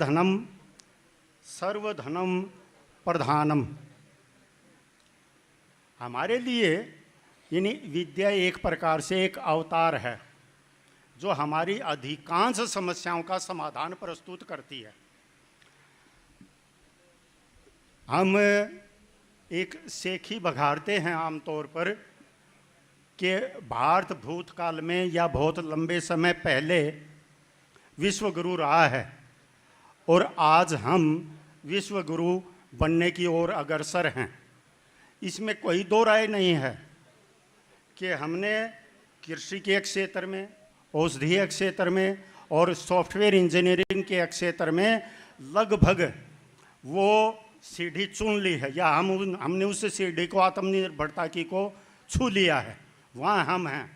धनम सर्वधनम प्रधानम। हमारे लिए यानी विद्या एक प्रकार से एक अवतार है जो हमारी अधिकांश समस्याओं का समाधान प्रस्तुत करती है। हम एक सेखी बघाड़ते हैं आमतौर पर कि भारत भूतकाल में या बहुत लंबे समय पहले विश्व गुरु रहा है और आज हम विश्व गुरु बनने की ओर अग्रसर हैं। इसमें कोई दो राय नहीं है कि हमने कृषि के क्षेत्र में, औषधीय क्षेत्र में और सॉफ्टवेयर इंजीनियरिंग के क्षेत्र में लगभग वो सीढ़ी चुन ली है या हमने उस सीढ़ी को आत्मनिर्भरता की को छू लिया है। वहाँ हम हैं।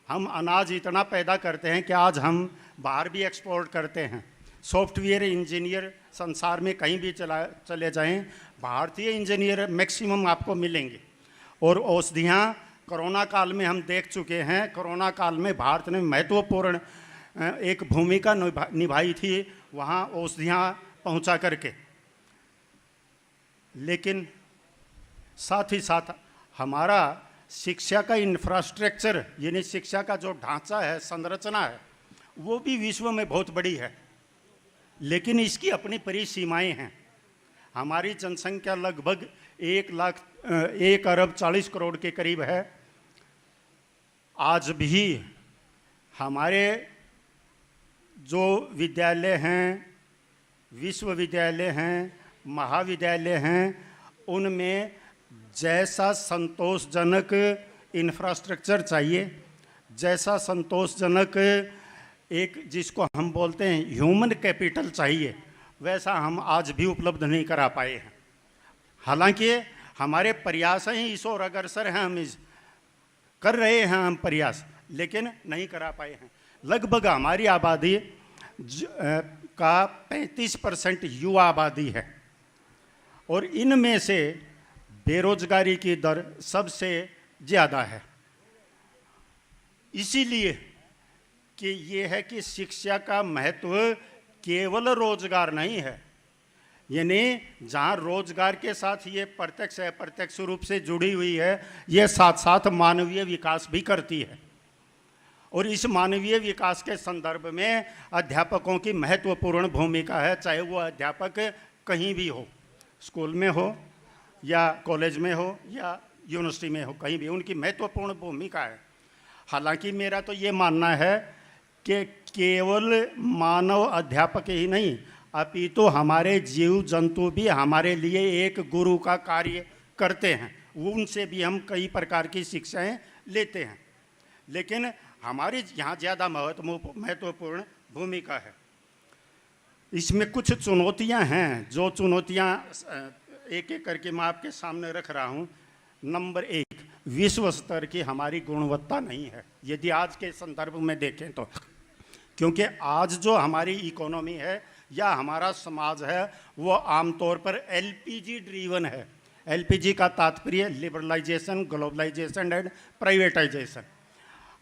हम अनाज इतना पैदा करते हैं कि आज हम बाहर भी एक्सपोर्ट करते हैं। सॉफ्टवेयर इंजीनियर संसार में कहीं भी चले जाएं, भारतीय इंजीनियर मैक्सिमम आपको मिलेंगे। और औषधियाँ कोरोना काल में हम देख चुके हैं। कोरोना काल में भारत ने महत्वपूर्ण एक भूमिका निभाई थी वहाँ औषधियाँ पहुँचा करके। लेकिन साथ ही साथ हमारा शिक्षा का इंफ्रास्ट्रक्चर यानी शिक्षा का जो ढांचा है, संरचना है, वो भी विश्व में बहुत बड़ी है, लेकिन इसकी अपनी परिसीमाएं हैं। हमारी जनसंख्या लगभग 1 अरब 40 करोड़ के करीब है। आज भी हमारे जो विद्यालय हैं, विश्वविद्यालय हैं, महाविद्यालय हैं, उनमें जैसा संतोषजनक इंफ्रास्ट्रक्चर चाहिए, जैसा संतोषजनक एक जिसको हम बोलते हैं ह्यूमन कैपिटल चाहिए, वैसा हम आज भी उपलब्ध नहीं करा पाए हैं। हालांकि हमारे प्रयास हैं, इस ओर अग्रसर हैं, हम कर रहे हैं हम प्रयास, लेकिन नहीं करा पाए हैं। लगभग हमारी आबादी का 35% युवा आबादी है और इनमें से बेरोजगारी की दर सबसे ज़्यादा है। इसीलिए कि ये है कि शिक्षा का महत्व केवल रोजगार नहीं है, यानी जहाँ रोजगार के साथ ये प्रत्यक्ष अप्रत्यक्ष रूप से जुड़ी हुई है, ये साथ साथ मानवीय विकास भी करती है। और इस मानवीय विकास के संदर्भ में अध्यापकों की महत्वपूर्ण भूमिका है, चाहे वो अध्यापक कहीं भी हो, स्कूल में हो या कॉलेज में हो या यूनिवर्सिटी में हो, कहीं भी उनकी महत्वपूर्ण भूमिका है। हालांकि मेरा तो ये मानना है कि केवल मानव अध्यापक ही नहीं, अपितु हमारे जीव जंतु भी हमारे लिए एक गुरु का कार्य करते हैं। उनसे भी हम कई प्रकार की शिक्षाएं लेते हैं, लेकिन हमारी यहाँ ज़्यादा महत्वपूर्ण भूमिका है। इसमें कुछ चुनौतियाँ हैं, जो चुनौतियाँ एक एक करके मैं आपके सामने रख रहा हूँ। नंबर 1, विश्व स्तर की हमारी गुणवत्ता नहीं है, यदि आज के संदर्भ में देखें तो। क्योंकि आज जो हमारी इकोनॉमी है या हमारा समाज है वो आमतौर पर एलपीजी ड्रीवन है। एलपीजी का तात्पर्य लिबरलाइजेशन, ग्लोबलाइजेशन एंड प्राइवेटाइजेशन।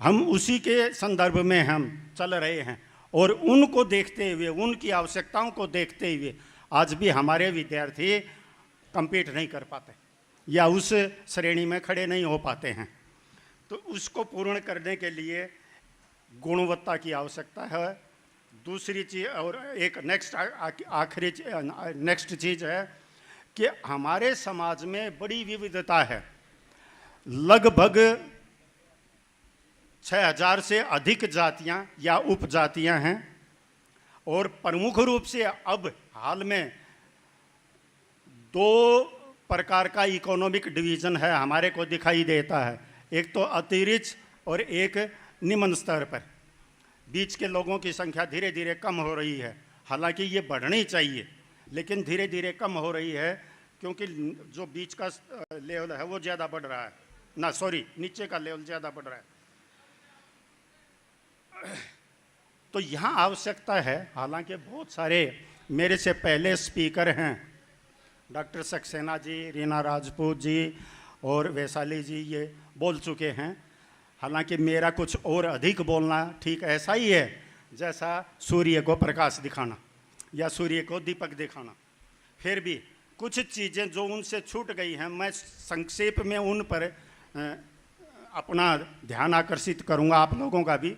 हम उसी के संदर्भ में हम चल रहे हैं और उनको देखते हुए, उनकी आवश्यकताओं को देखते हुए आज भी हमारे विद्यार्थी कम्पीट नहीं कर पाते या उस श्रेणी में खड़े नहीं हो पाते हैं। तो उसको पूर्ण करने के लिए गुणवत्ता की आवश्यकता है। दूसरी चीज़ और एक नेक्स्ट चीज़ है कि हमारे समाज में बड़ी विविधता है। लगभग 6000 से अधिक जातियां या उपजातियां हैं और प्रमुख रूप से अब हाल में 2 प्रकार का इकोनॉमिक डिवीज़न है हमारे को दिखाई देता है। एक तो अतिरिक्त और एक निम्न स्तर पर। बीच के लोगों की संख्या धीरे धीरे कम हो रही है। हालांकि ये बढ़नी चाहिए, लेकिन धीरे धीरे कम हो रही है क्योंकि जो बीच का लेवल है वो ज़्यादा बढ़ रहा है, नीचे का लेवल ज़्यादा बढ़ रहा है। तो यहाँ आवश्यकता है। हालांकि बहुत सारे मेरे से पहले स्पीकर हैं, डॉक्टर सक्सेना जी, रीना राजपूत जी और वैशाली जी, ये बोल चुके हैं। हालांकि मेरा कुछ और अधिक बोलना ठीक ऐसा ही है जैसा सूर्य को प्रकाश दिखाना, या सूर्य को दीपक दिखाना। फिर भी कुछ चीज़ें जो उनसे छूट गई हैं, मैं संक्षेप में उन पर अपना ध्यान आकर्षित करूंगा, आप लोगों का भी,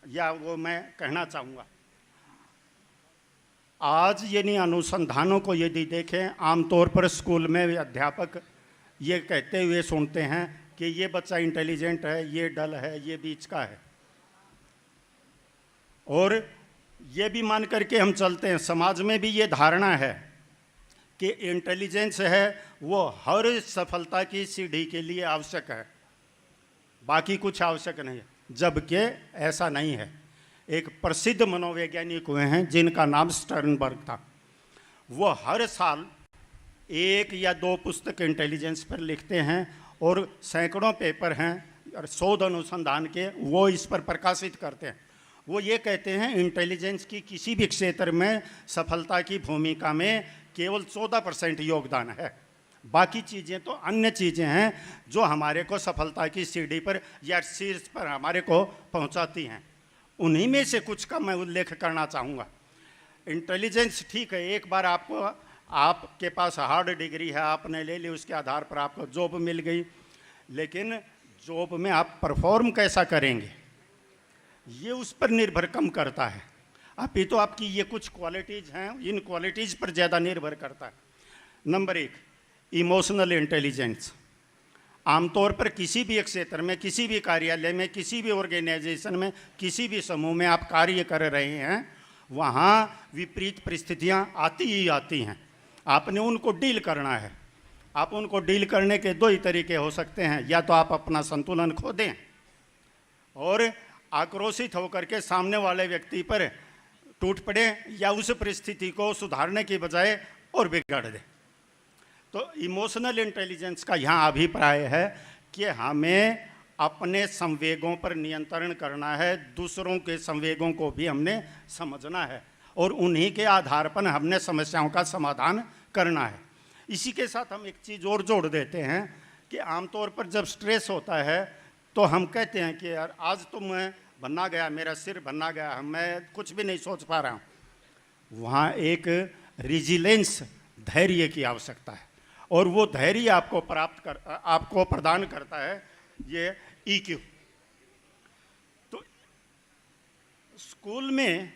या वो मैं कहना चाहूँगा। आज यानी अनुसंधानों को यदि देखें, आमतौर पर स्कूल में अध्यापक ये कहते हुए सुनते हैं कि ये बच्चा इंटेलिजेंट है, ये डल है, ये बीच का है, और ये भी मान करके हम चलते हैं। समाज में भी ये धारणा है कि इंटेलिजेंस है वो हर सफलता की सीढ़ी के लिए आवश्यक है, बाकी कुछ आवश्यक नहीं है, जबकि ऐसा नहीं है। एक प्रसिद्ध मनोवैज्ञानिक हुए हैं जिनका नाम स्टर्नबर्ग था। वो हर साल 1 या 2 पुस्तक इंटेलिजेंस पर लिखते हैं और सैकड़ों पेपर हैं और शोध अनुसंधान के वो इस पर प्रकाशित करते हैं। वो ये कहते हैं इंटेलिजेंस की किसी भी क्षेत्र में सफलता की भूमिका में केवल 14% योगदान है, बाकी चीज़ें तो अन्य चीज़ें हैं जो हमारे को सफलता की सीढ़ी पर या शीर्ष पर हमारे को पहुंचाती हैं। उन्हीं में से कुछ का मैं उल्लेख करना चाहूँगा। इंटेलिजेंस ठीक है, एक बार आपके पास हार्ड डिग्री है, आपने ले ली, उसके आधार पर आपको जॉब मिल गई, लेकिन जॉब में आप परफॉर्म कैसा करेंगे ये उस पर निर्भर कम करता है। अभी तो आपकी ये कुछ क्वालिटीज़ हैं, इन क्वालिटीज़ पर ज़्यादा निर्भर करता है। Number 1, emotional intelligence. आमतौर पर किसी भी क्षेत्र में, किसी भी कार्यालय में, किसी भी ऑर्गेनाइजेशन में, किसी भी समूह में आप कार्य कर रहे हैं, वहाँ विपरीत परिस्थितियाँ आती ही आती हैं। आपने उनको डील करना है। आप उनको डील करने के 2 ही तरीके हो सकते हैं, या तो आप अपना संतुलन खो दें और आक्रोशित होकर के सामने वाले व्यक्ति पर टूट पड़े, या उस परिस्थिति को सुधारने की बजाय और बिगाड़ दें। तो इमोशनल इंटेलिजेंस का यहाँ अभिप्राय है कि हमें अपने संवेगों पर नियंत्रण करना है, दूसरों के संवेगों को भी हमने समझना है और उन्हीं के आधार पर हमने समस्याओं का समाधान करना है। इसी के साथ हम एक चीज़ और जोड़ देते हैं कि आमतौर पर जब स्ट्रेस होता है तो हम कहते हैं कि यार आज तो मैं भन्ना गया, मेरा सिर भन्ना गया, मैं कुछ भी नहीं सोच पा रहा हूँ। वहाँ एक रिजिलेंस, धैर्य की आवश्यकता है, और वो धैर्य आपको प्रदान करता है ये EQ। तो स्कूल में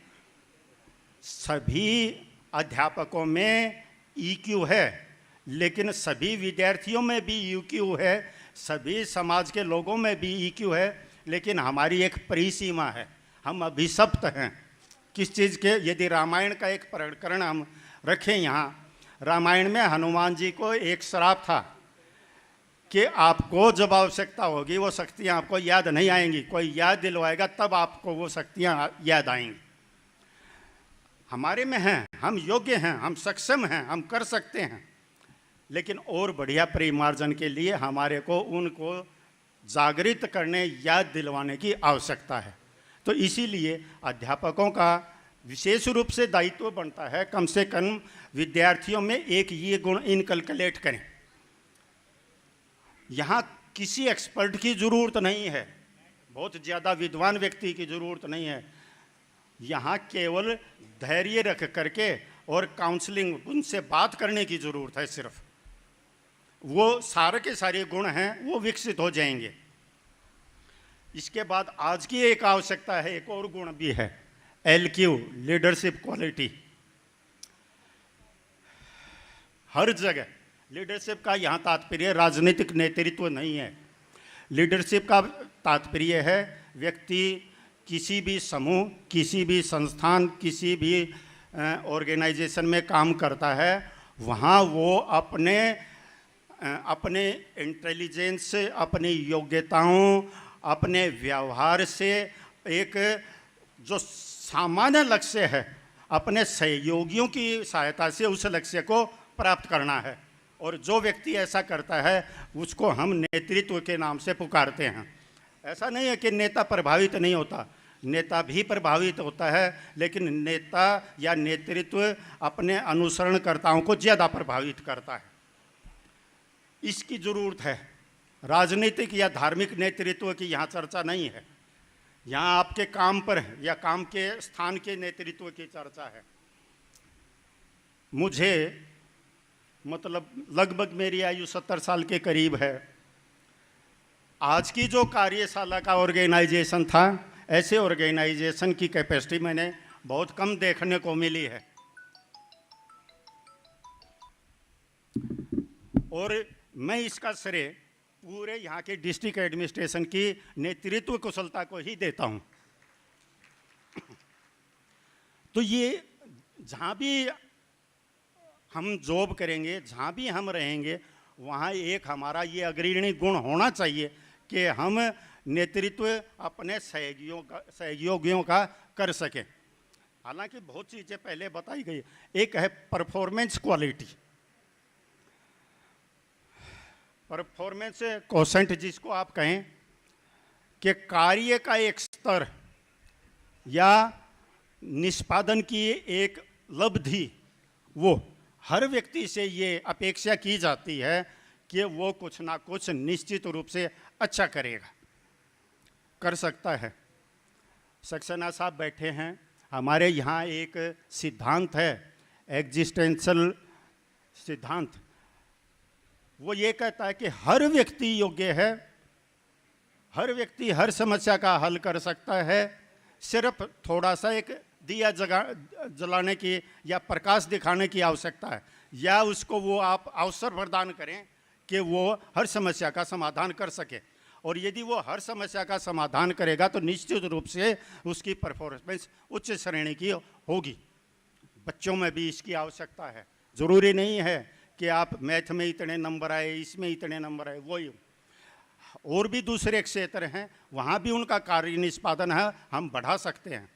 सभी अध्यापकों में EQ है, लेकिन सभी विद्यार्थियों में भी EQ है, सभी समाज के लोगों में भी EQ है, लेकिन हमारी एक परिसीमा है। हम अभिशप्त हैं किस चीज़ के। यदि रामायण का एक प्रकरण हम रखें यहाँ, रामायण में हनुमान जी को एक श्राप था कि आपको जब आवश्यकता होगी वो शक्तियाँ आपको याद नहीं आएंगी, कोई याद दिलवाएगा तब आपको वो शक्तियाँ याद आएंगी। हमारे में हैं, हम योग्य हैं, हम सक्षम हैं, हम कर सकते हैं, लेकिन और बढ़िया परिमार्जन के लिए हमारे को उनको जागृत करने, याद दिलवाने की आवश्यकता है। तो इसीलिए अध्यापकों का विशेष रूप से दायित्व बनता है कम से कम विद्यार्थियों में एक ये गुण इनकलकुलेट करें। यहाँ किसी एक्सपर्ट की ज़रूरत नहीं है, बहुत ज़्यादा विद्वान व्यक्ति की ज़रूरत नहीं है। यहाँ केवल धैर्य रख करके और काउंसलिंग, उनसे बात करने की ज़रूरत है सिर्फ। वो सारे के सारे गुण हैं वो विकसित हो जाएंगे। इसके बाद आज की एक आवश्यकता है, एक और गुण भी है, LQ, लीडरशिप क्वालिटी। हर जगह लीडरशिप का यहाँ तात्पर्य राजनीतिक नेतृत्व नहीं है। लीडरशिप का तात्पर्य है व्यक्ति किसी भी समूह, किसी भी संस्थान, किसी भी ऑर्गेनाइजेशन में काम करता है, वहाँ वो अपने इंटेलिजेंस से, अपनी योग्यताओं, अपने व्यवहार से एक जो सामान्य लक्ष्य है, अपने सहयोगियों की सहायता से उस लक्ष्य को प्राप्त करना है। और जो व्यक्ति ऐसा करता है उसको हम नेतृत्व के नाम से पुकारते हैं। ऐसा नहीं है कि नेता प्रभावित नहीं होता, नेता भी प्रभावित होता है, लेकिन नेता या नेतृत्व अपने अनुसरणकर्ताओं को ज़्यादा प्रभावित करता है। इसकी ज़रूरत है। राजनीतिक या धार्मिक नेतृत्व की यहाँ चर्चा नहीं है, यहाँ आपके काम पर या काम के स्थान के नेतृत्व की चर्चा है। मुझे मतलब लगभग मेरी आयु 70 साल के करीब है। आज की जो कार्यशाला का ऑर्गेनाइजेशन था, ऐसे ऑर्गेनाइजेशन की कैपेसिटी मैंने बहुत कम देखने को मिली है। और मैं इसका श्रेय पूरे यहाँ के डिस्ट्रिक्ट एडमिनिस्ट्रेशन की नेतृत्व कुशलता को ही देता हूँ। तो ये जहाँ भी हम जॉब करेंगे, जहाँ भी हम रहेंगे, वहाँ एक हमारा ये अग्रणी गुण होना चाहिए कि हम नेतृत्व अपने सहयोगियों का कर सकें। हालांकि बहुत चीज़ें पहले बताई गई। एक है परफॉर्मेंस क्वालिटी, परफॉर्मेंस कोसेंट जिसको आप कहें कि कार्य का एक स्तर या निष्पादन की एक लब्धि, वो हर व्यक्ति से ये अपेक्षा की जाती है कि वो कुछ ना कुछ निश्चित रूप से अच्छा करेगा, कर सकता है। सक्सेना साहब बैठे हैं। हमारे यहाँ एक सिद्धांत है, एग्जिस्टेंशियल सिद्धांत। वो ये कहता है कि हर व्यक्ति योग्य है, हर व्यक्ति हर समस्या का हल कर सकता है, सिर्फ थोड़ा सा एक दिया जलाने की या प्रकाश दिखाने की आवश्यकता है, या उसको वो आप अवसर प्रदान करें कि वो हर समस्या का समाधान कर सके। और यदि वो हर समस्या का समाधान करेगा तो निश्चित रूप से उसकी परफॉर्मेंस उच्च श्रेणी की होगी। बच्चों में भी इसकी आवश्यकता है। ज़रूरी नहीं है कि आप मैथ में इतने नंबर आए, इसमें इतने नंबर आए, वही और भी दूसरे क्षेत्र हैं, वहाँ भी उनका कार्य निष्पादन है, हम बढ़ा सकते हैं।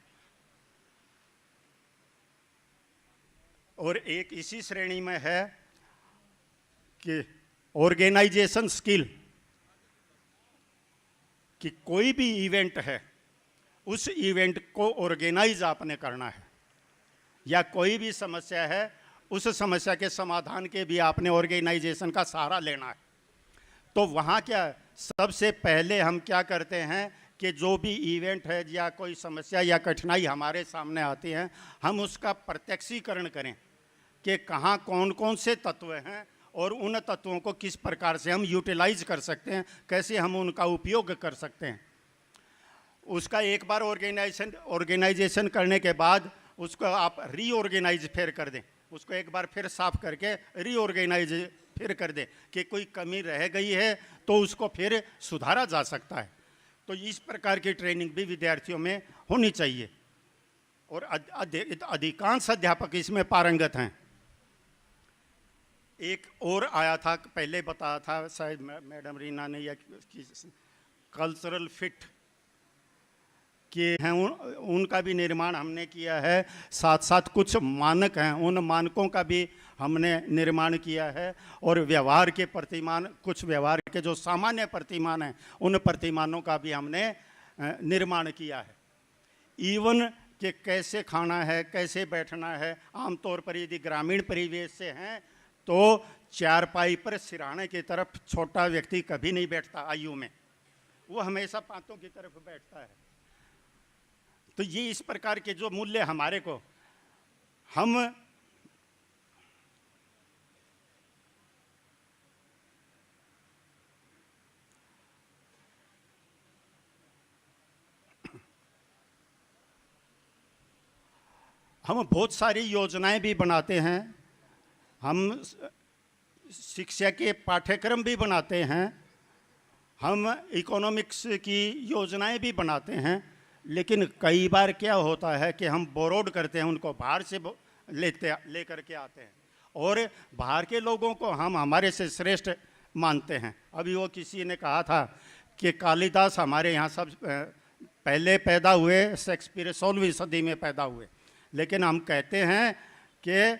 और एक इसी श्रेणी में है कि ऑर्गेनाइजेशन स्किल, कि कोई भी इवेंट है, उस इवेंट को ऑर्गेनाइज आपने करना है, या कोई भी समस्या है, उस समस्या के समाधान के भी आपने ऑर्गेनाइजेशन का सहारा लेना है। तो वहाँ क्या सबसे पहले हम क्या करते हैं कि जो भी इवेंट है या कोई समस्या या कठिनाई हमारे सामने आती है, हम उसका प्रत्यक्षीकरण करें कि कहाँ कौन कौन से तत्व हैं और उन तत्वों को किस प्रकार से हम यूटिलाइज कर सकते हैं, कैसे हम उनका उपयोग कर सकते हैं। उसका एक बार ऑर्गेनाइजेशन करने के बाद उसको आप रीऑर्गेनाइज फिर कर दें, उसको एक बार फिर साफ करके रीऑर्गेनाइज फिर कर दें कि कोई कमी रह गई है तो उसको फिर सुधारा जा सकता है। तो इस प्रकार की ट्रेनिंग भी विद्यार्थियों में होनी चाहिए और अधिकांश अध्यापक इसमें पारंगत हैं। एक और आया था, पहले बताया था शायद मैडम रीना ने, या कल्चरल फिट किए हैं, उनका भी निर्माण हमने किया है। साथ साथ कुछ मानक हैं, उन मानकों का भी हमने निर्माण किया है। और व्यवहार के प्रतिमान, कुछ व्यवहार के जो सामान्य प्रतिमान हैं, उन प्रतिमानों का भी हमने निर्माण किया है। इवन कि कैसे खाना है, कैसे बैठना है। आमतौर पर यदि ग्रामीण परिवेश से हैं तो चारपाई पर सिरहाने की तरफ छोटा व्यक्ति कभी नहीं बैठता आयु में, वो हमेशा पांतों की तरफ बैठता है। तो ये इस प्रकार के जो मूल्य हमारे को हम बहुत सारी योजनाएं भी बनाते हैं, हम शिक्षा के पाठ्यक्रम भी बनाते हैं, हम इकोनॉमिक्स की योजनाएं भी बनाते हैं। लेकिन कई बार क्या होता है कि हम बोरोड करते हैं, उनको बाहर से ले करके आते हैं और बाहर के लोगों को हम हमारे से श्रेष्ठ मानते हैं। अभी वो किसी ने कहा था कि कालिदास हमारे यहाँ सब पहले पैदा हुए, शेक्सपियर 16वीं सदी में पैदा हुए। लेकिन हम कहते हैं कि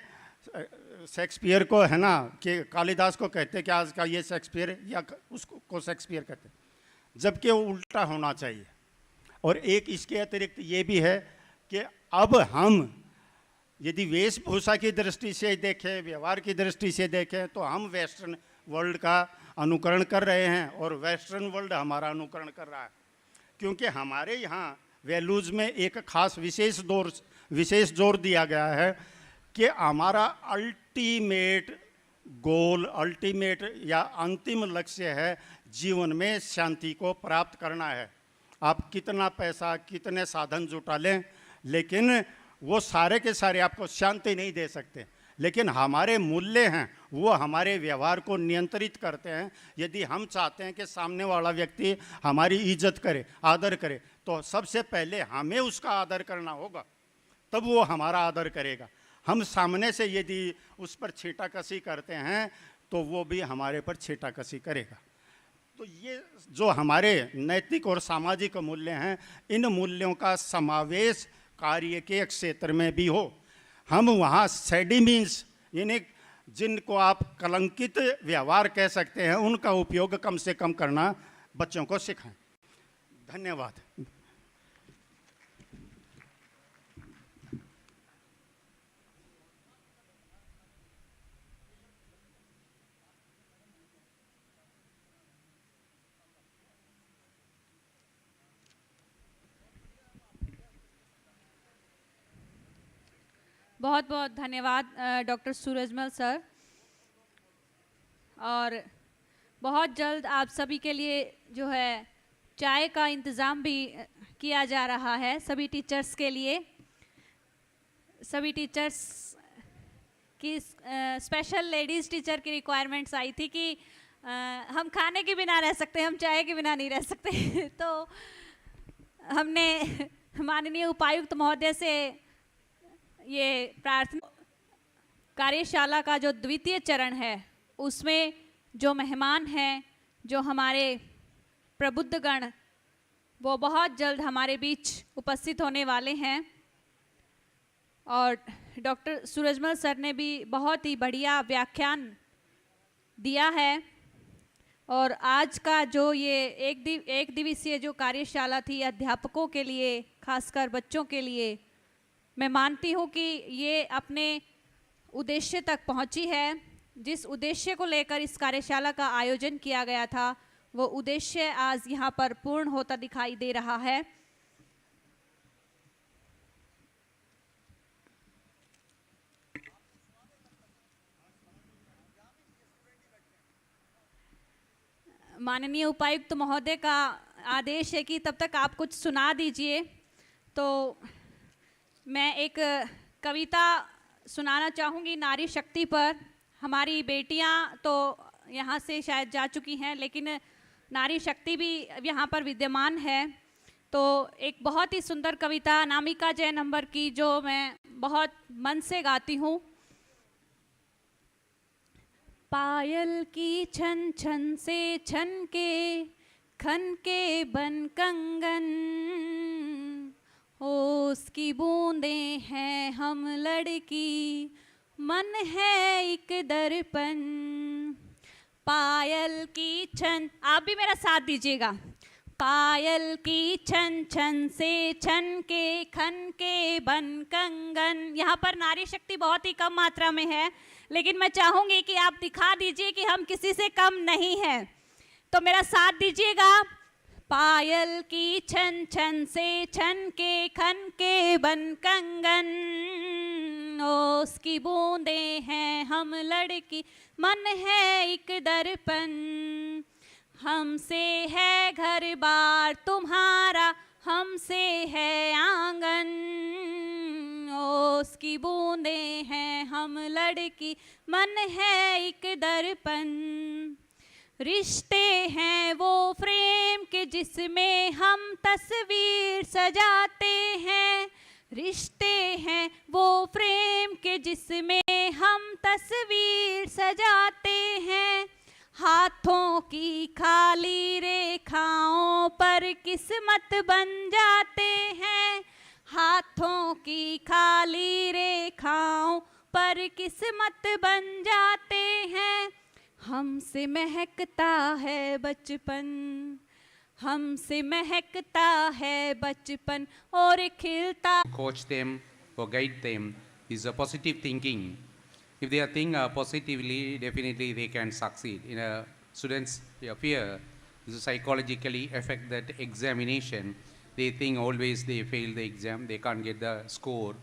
शेक्सपियर को है ना, कि कालिदास को कहते कि आज का ये शेक्सपियर या उसको शेक्सपियर कहते, जबकि वो उल्टा होना चाहिए। और एक इसके अतिरिक्त ये भी है कि अब हम यदि वेशभूषा की दृष्टि से देखें, व्यवहार की दृष्टि से देखें, तो हम वेस्टर्न वर्ल्ड का अनुकरण कर रहे हैं और वेस्टर्न वर्ल्ड हमारा अनुकरण कर रहा है। क्योंकि हमारे यहाँ वैल्यूज़ में एक खास विशेष जोर दिया गया है कि हमारा अल्टीमेट गोल, अल्टीमेट या अंतिम लक्ष्य है जीवन में शांति को प्राप्त करना है। आप कितना पैसा, कितने साधन जुटा लें, लेकिन वो सारे के सारे आपको शांति नहीं दे सकते। लेकिन हमारे मूल्य हैं, वो हमारे व्यवहार को नियंत्रित करते हैं। यदि हम चाहते हैं कि सामने वाला व्यक्ति हमारी इज्जत करे, आदर करे, तो सबसे पहले हमें उसका आदर करना होगा, तब वो हमारा आदर करेगा। हम सामने से यदि उस पर छींटाकशी करते हैं तो वो भी हमारे पर छींटाकशी करेगा। तो ये जो हमारे नैतिक और सामाजिक मूल्य हैं, इन मूल्यों का समावेश कार्य के क्षेत्र में भी हो। हम वहाँ सैडी मीन्स, यानी जिनको आप कलंकित व्यवहार कह सकते हैं, उनका उपयोग कम से कम करना बच्चों को सिखाएं। धन्यवाद। बहुत बहुत धन्यवाद डॉक्टर सूरजमल सर। और बहुत जल्द आप सभी के लिए जो है चाय का इंतज़ाम भी किया जा रहा है सभी टीचर्स के लिए। सभी टीचर्स की स्पेशल लेडीज़ टीचर की रिक्वायरमेंट्स आई थी कि हम खाने के बिना रह सकते, हम चाय के बिना नहीं रह सकते। तो हमने माननीय उपायुक्त महोदय से ये प्रार्थना, कार्यशाला का जो द्वितीय चरण है उसमें जो मेहमान हैं, जो हमारे प्रबुद्धगण, वो बहुत जल्द हमारे बीच उपस्थित होने वाले हैं। और डॉक्टर सूरजमल सर ने भी बहुत ही बढ़िया व्याख्यान दिया है। और आज का जो ये एक दिवसीय जो कार्यशाला थी अध्यापकों के लिए, खासकर बच्चों के लिए, मैं मानती हूँ कि ये अपने उद्देश्य तक पहुँची है। जिस उद्देश्य को लेकर इस कार्यशाला का आयोजन किया गया था, वो उद्देश्य आज यहाँ पर पूर्ण होता दिखाई दे रहा है। माननीय उपायुक्त महोदय का आदेश है कि तब तक आप कुछ सुना दीजिए। तो मैं एक कविता सुनाना चाहूँगी नारी शक्ति पर। हमारी बेटियाँ तो यहाँ से शायद जा चुकी हैं, लेकिन नारी शक्ति भी यहाँ पर विद्यमान है। तो एक बहुत ही सुंदर कविता अनामिका जय नंबर की, जो मैं बहुत मन से गाती हूँ। पायल की छन छन से छन के बन कंगन, उसकी बूंदें हैं हम लड़की, मन है एक दर्पण। पायल की छन, आप भी मेरा साथ दीजिएगा। पायल की छन छन से छन के बन कंगन। यहाँ पर नारी शक्ति बहुत ही कम मात्रा में है, लेकिन मैं चाहूँगी कि आप दिखा दीजिए कि हम किसी से कम नहीं हैं। तो मेरा साथ दीजिएगा। पायल की छन छन से छन के बन कंगन, उसकी बूंदें हैं हम लड़की, मन है एक दर्पण। हमसे है घर बार तुम्हारा, हमसे है आंगन, उसकी बूंदें हैं हम लड़की, मन है एक दर्पण। रिश्ते हैं वो फ्रेम के जिसमें हम तस्वीर सजाते हैं, रिश्ते हैं वो फ्रेम के जिसमें हम तस्वीर सजाते हैं। हाथों की खाली रेखाओं पर किस्मत बन जाते हैं, हाथों की खाली रेखाओं पर किस्मत बन जाते हैं। हमसे महकता है बचपन, हमसे महकता है बचपन और खिलता। Coach them or guide them is a positive thinking. If they are think positively, definitely they can succeed. In a students' fear, this psychologically affect that examination. They think always they fail the exam, they can't get the score.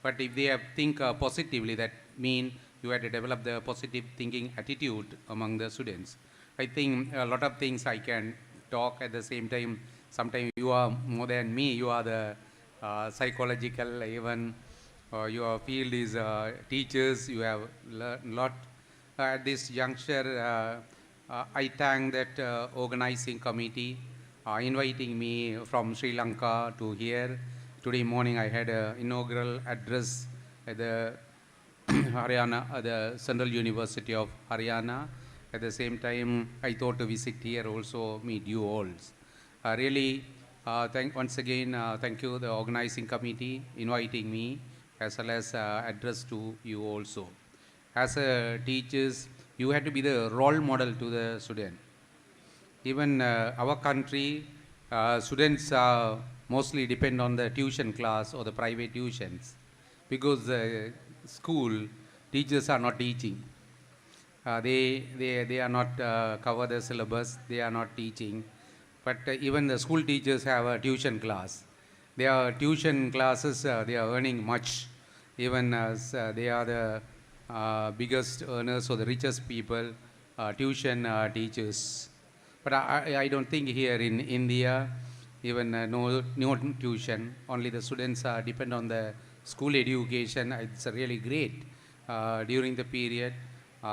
But if they think positively, that mean you have to develop the positive thinking attitude among the students. I think a lot of things I can talk at the same time. Sometimes you are more than me. You are the psychological, even your field is teachers. You have learned a lot. At this juncture, I thank that organizing committee inviting me from Sri Lanka to here. Today morning I had an inaugural address at the Haryana, the Central University of Haryana. At the same time, I thought to visit here also, meet you all. Really, once again, thank you the organizing committee inviting me, as well as address to you also. As a teachers, you have to be the role model to the student. Even our country, students mostly depend on the tuition class or the private tuitions, because the school teachers are not teaching. They are not cover the syllabus, they are not teaching. But even the school teachers have a tuition class. Their tuition classes, they are earning much. Even as they are the biggest earners or the richest people, tuition teachers. But I don't think here in India, even no tuition, only the students depend on the school education. It's really great. During the period,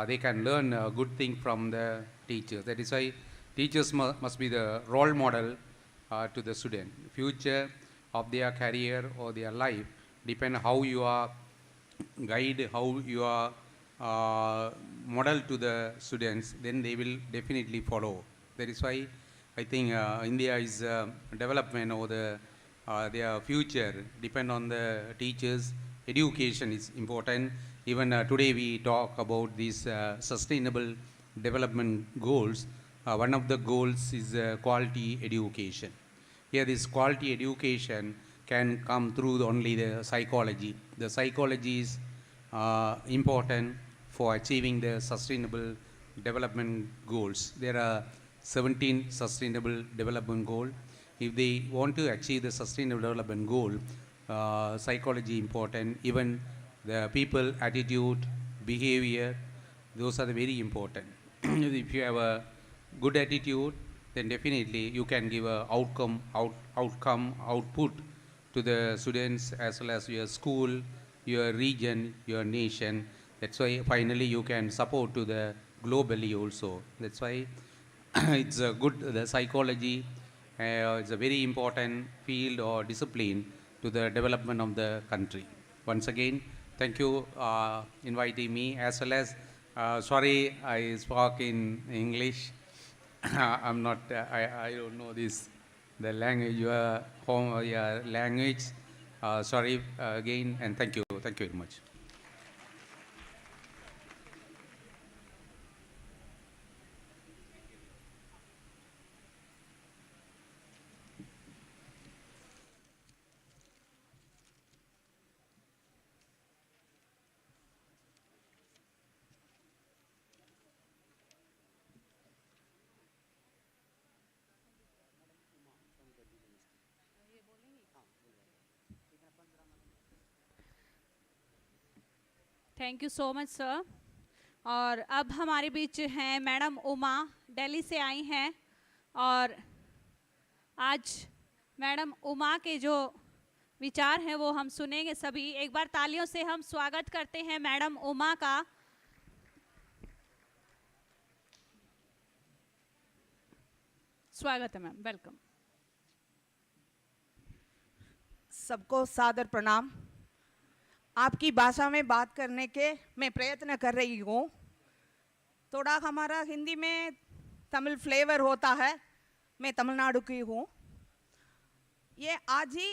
they can learn a good thing from the teachers. That is why teachers must be the role model to the student. Future of their career or their life depend how you are guide, how you are model to the students, then they will definitely follow. That is why I think India is development or their future depend on the teachers. Education is important. Even today we talk about these sustainable development goals. One of the goals is quality education. Here this quality education can come through only the psychology. The psychology is important for achieving the sustainable development goals. There are 17 sustainable development goals. If they want to achieve the sustainable development goal, psychology important, even the people attitude, behavior, those are the very important. If you have a good attitude, then definitely you can give a output to the students as well as your school, your region, your nation. That's why finally you can support to the globally also. That's why it's a good, the psychology is a very important field or discipline to the development of the country. Once again, thank you inviting me, as well as sorry I spoke in English. I'm not, I don't know this, the language, your home, your language. Sorry again, and thank you very much. Thank you so much sir. और अब हमारे बीच हैं madam Uma, Delhi से आई हैं, और आज madam Uma के जो विचार हैं वो हम सुनेंगे सभी। एक बार तालियों से हम स्वागत करते हैं मैडम उमा का। स्वागत है मैम, वेलकम। सबको सादर प्रणाम। आपकी भाषा में बात करने के मैं प्रयत्न कर रही हूँ। थोड़ा हमारा हिंदी में तमिल फ्लेवर होता है। मैं तमिलनाडु की हूँ। ये आज ही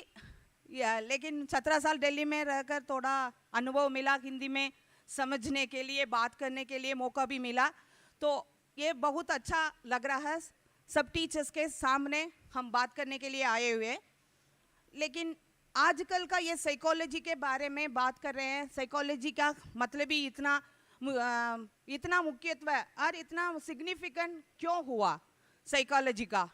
लेकिन 17 साल दिल्ली में रहकर थोड़ा अनुभव मिला, हिंदी में समझने के लिए, बात करने के लिए मौका भी मिला, तो ये बहुत अच्छा लग रहा है। सब टीचर्स के सामने हम बात करने के लिए आए हुए। लेकिन आजकल का ये साइकोलॉजी के बारे में बात कर रहे हैं। साइकोलॉजी का मतलब ही इतना मुख्यत्व और इतना सिग्निफिकेंट क्यों हुआ साइकोलॉजी का?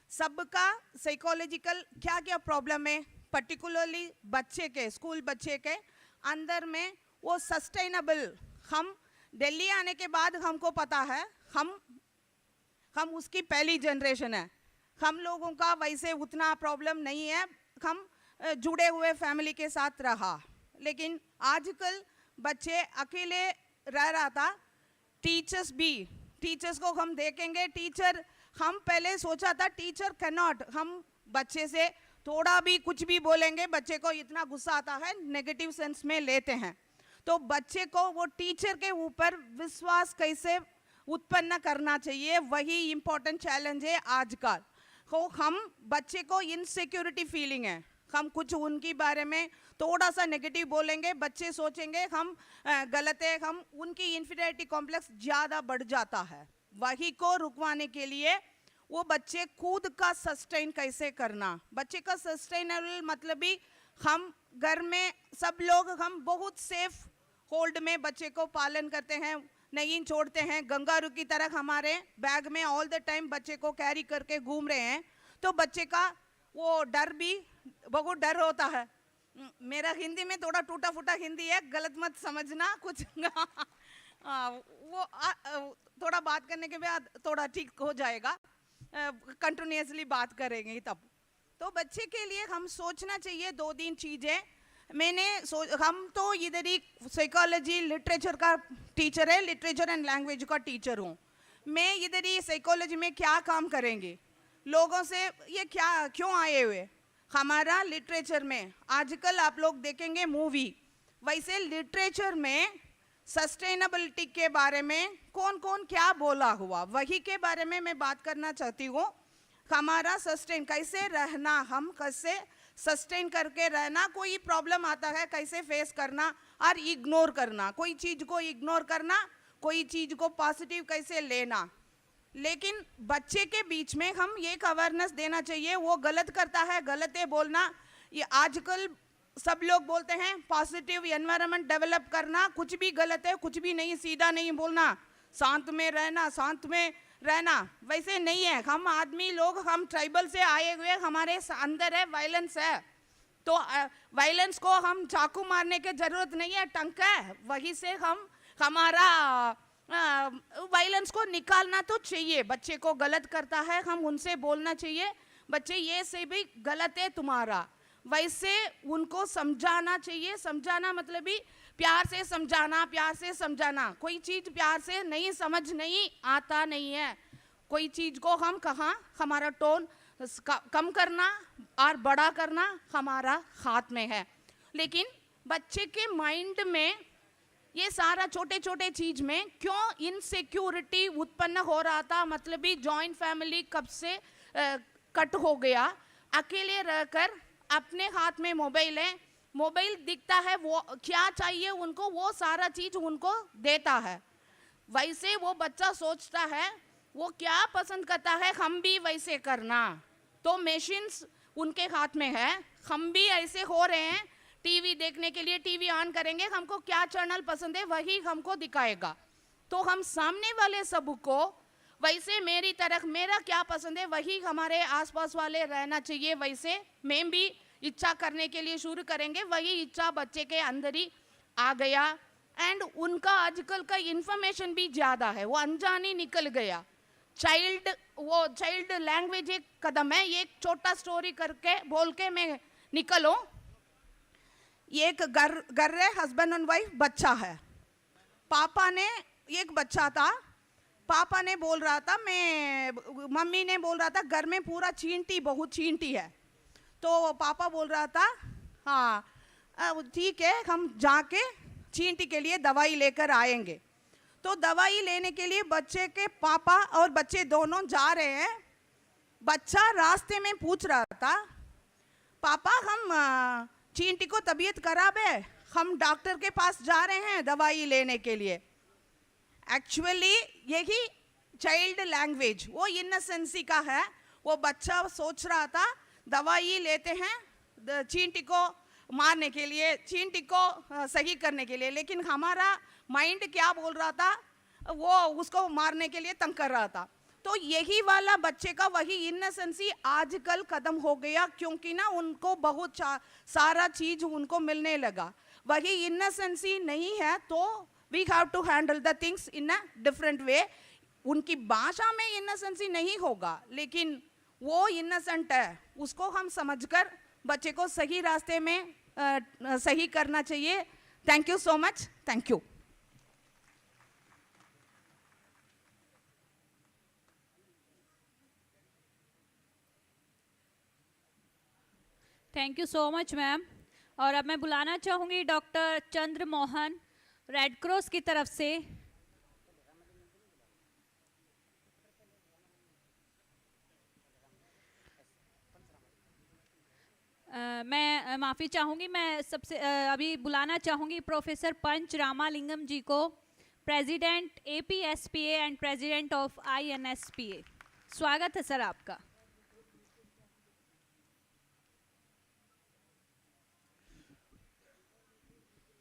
सबका साइकोलॉजिकल क्या क्या प्रॉब्लम है, पर्टिकुलरली बच्चे के, स्कूल बच्चे के अंदर में वो सस्टेनेबल, हम दिल्ली आने के बाद हमको पता है हम उसकी पहली जनरेशन है, हम लोगों का वैसे उतना प्रॉब्लम नहीं है, हम जुड़े हुए फैमिली के साथ रहा। लेकिन आजकल बच्चे अकेले रह रहा था, टीचर्स को हम देखेंगे, टीचर, हम पहले सोचा था टीचर कैन नॉट, हम बच्चे से थोड़ा भी कुछ भी बोलेंगे बच्चे को इतना गुस्सा आता है, नेगेटिव सेंस में लेते हैं। तो बच्चे को वो टीचर के ऊपर विश्वास कैसे उत्पन्न करना चाहिए, वही इम्पोर्टेंट चैलेंज है आजकल। तो हम बच्चे को इनसिक्योरिटी फीलिंग है, हम कुछ उनके बारे में थोड़ा सा नेगेटिव बोलेंगे, बच्चे सोचेंगे हम गलत है, हम उनकी इन्फीरियरिटी कॉम्प्लेक्स ज़्यादा बढ़ जाता है। वही को रुकवाने के लिए वो बच्चे खुद का सस्टेन कैसे करना, बच्चे का सस्टेनेबल मतलब भी हम घर में सब लोग हम बहुत सेफ होल्ड में बच्चे को पालन करते हैं, नहीं छोड़ते हैं, गंगारू की तरह हमारे बैग में ऑल द टाइम बच्चे को कैरी करके घूम रहे हैं। तो बच्चे का वो डर भी बहुत डर होता है। मेरा हिंदी में थोड़ा टूटा फूटा हिंदी है, गलत मत समझना कुछ थोड़ा बात करने के बाद थोड़ा ठीक हो जाएगा, कंटिन्यूसली बात करेंगे तब। तो बच्चे के लिए हम सोचना चाहिए 2-3 चीज़ें। हम तो इधर ही साइकोलॉजी लिटरेचर का टीचर है, लिटरेचर एंड लैंग्वेज का टीचर हूँ मैं। इधर ही साइकोलॉजी में क्या काम करेंगे, लोगों से ये क्या क्यों आए हुए, हमारा लिटरेचर में आजकल आप लोग देखेंगे मूवी, वैसे लिटरेचर में सस्टेनेबिलिटी के बारे में कौन कौन क्या बोला हुआ, वही के बारे में मैं बात करना चाहती हूँ। हमारा सस्टेन कैसे रहना, हम कैसे सस्टेन करके रहना, कोई प्रॉब्लम आता है कैसे फेस करना और इग्नोर करना, कोई चीज़ को इग्नोर करना, कोई चीज़ को पॉजिटिव कैसे लेना। लेकिन बच्चे के बीच में हम एक अवेयरनेस देना चाहिए, वो गलत करता है, गलत है बोलना। ये आजकल सब लोग बोलते हैं पॉजिटिव एनवायरनमेंट डेवलप करना, कुछ भी गलत है, कुछ भी नहीं, सीधा नहीं बोलना, शांत में रहना, वैसे नहीं है। हम आदमी लोग, हम ट्राइबल से आए हुए, हमारे अंदर है वायलेंस है, तो वायलेंस को हम चाकू मारने की जरूरत नहीं है, टंक है, वही से हम हमारा वायलेंस को निकालना तो चाहिए। बच्चे को गलत करता है, हम उनसे बोलना चाहिए, बच्चे ये से भी गलत है तुम्हारा, वैसे उनको समझाना चाहिए। समझाना मतलब भी प्यार से समझाना, कोई चीज़ प्यार से नहीं समझ नहीं आता नहीं है, कोई चीज़ को हम कहाँ हमारा टोन कम करना और बड़ा करना हमारा हाथ में है। लेकिन बच्चे के माइंड में ये सारा छोटे छोटे चीज़ में क्यों इनसिक्योरिटी उत्पन्न हो रहा था, मतलब भी जॉइंट फैमिली कब से कट हो गया, अकेले रहकर अपने हाथ में मोबाइल है, मोबाइल दिखता है, वो क्या चाहिए उनको वो सारा चीज़ उनको देता है, वैसे वो बच्चा सोचता है वो क्या पसंद करता है हम भी वैसे करना। तो मशीन्स उनके हाथ में है, हम भी ऐसे हो रहे हैं, टीवी देखने के लिए टीवी ऑन करेंगे, हमको क्या चैनल पसंद है वही हमको दिखाएगा। तो हम सामने वाले सबको वैसे मेरी तरफ मेरा क्या पसंद है वही हमारे आसपास वाले रहना चाहिए, वैसे मैं भी इच्छा करने के लिए शुरू करेंगे, वही इच्छा बच्चे के अंदर ही आ गया। एंड उनका आजकल का इंफॉर्मेशन भी ज़्यादा है, वो अनजानी निकल गया। चाइल्ड लैंग्वेज एक कदम है, एक छोटा स्टोरी करके बोल के मैं निकलो। एक घर है, हस्बैंड एंड वाइफ, बच्चा है, पापा ने एक बच्चा था, पापा ने बोल रहा था मम्मी ने बोल रहा था घर में पूरा बहुत चींटी है। तो पापा बोल रहा था हाँ ठीक है हम जाके चींटी के लिए दवाई लेकर आएंगे। तो दवाई लेने के लिए बच्चे के पापा और बच्चे दोनों जा रहे हैं। बच्चा रास्ते में पूछ रहा था पापा हम चींटी को तबीयत खराब है, हम डॉक्टर के पास जा रहे हैं दवाई लेने के लिए। एक्चुअली यही चाइल्ड लैंग्वेज वो इनसेंसी का है। वो बच्चा सोच रहा था दवाई लेते हैं चींटी को मारने के लिए, चींटी को सही करने के लिए, लेकिन हमारा माइंड क्या बोल रहा था, वो उसको मारने के लिए तंग कर रहा था। तो यही वाला बच्चे का वही इनसेंसी आजकल खत्म हो गया, क्योंकि ना उनको बहुत सारा चीज़ उनको मिलने लगा। वही इनसेंसी नहीं है तो we have to handle the things in a different way. उनकी भाषा में इनसेंसी नहीं होगा, लेकिन वो इनसेंट है, उसको हम समझकर बच्चे को सही रास्ते में सही करना चाहिए. Thank you so much. Thank you. Thank you so much ma'am. और अब मैं बुलाना चाहूँगी doctor Chandra Mohan red cross की तरफ से. मैं माफ़ी चाहूँगी, मैं सबसे अभी बुलाना चाहूँगी प्रोफेसर पंच रामालिंगम जी को, president APSPA and president of INSPA. स्वागत है सर आपका.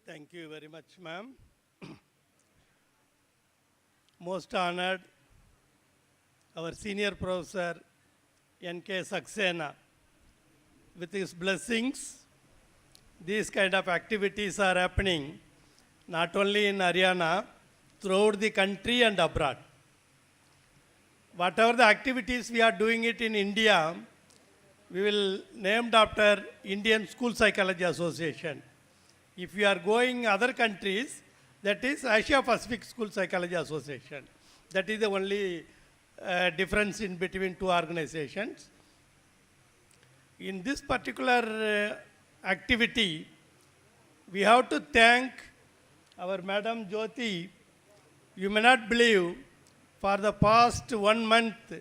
Thank you very much, ma'am. Most honored, our senior professor, N.K. Saxena. With his blessings, these kind of activities are happening not only in Haryana, throughout the country and abroad. Whatever the activities we are doing it in India, we will named after Indian School Psychology Association. If you are going other countries, that is Asia Pacific School Psychology Association. That is the only difference in between two organizations. In this particular activity, we have to thank our Madam Jyoti. You may not believe, for the past 1 month,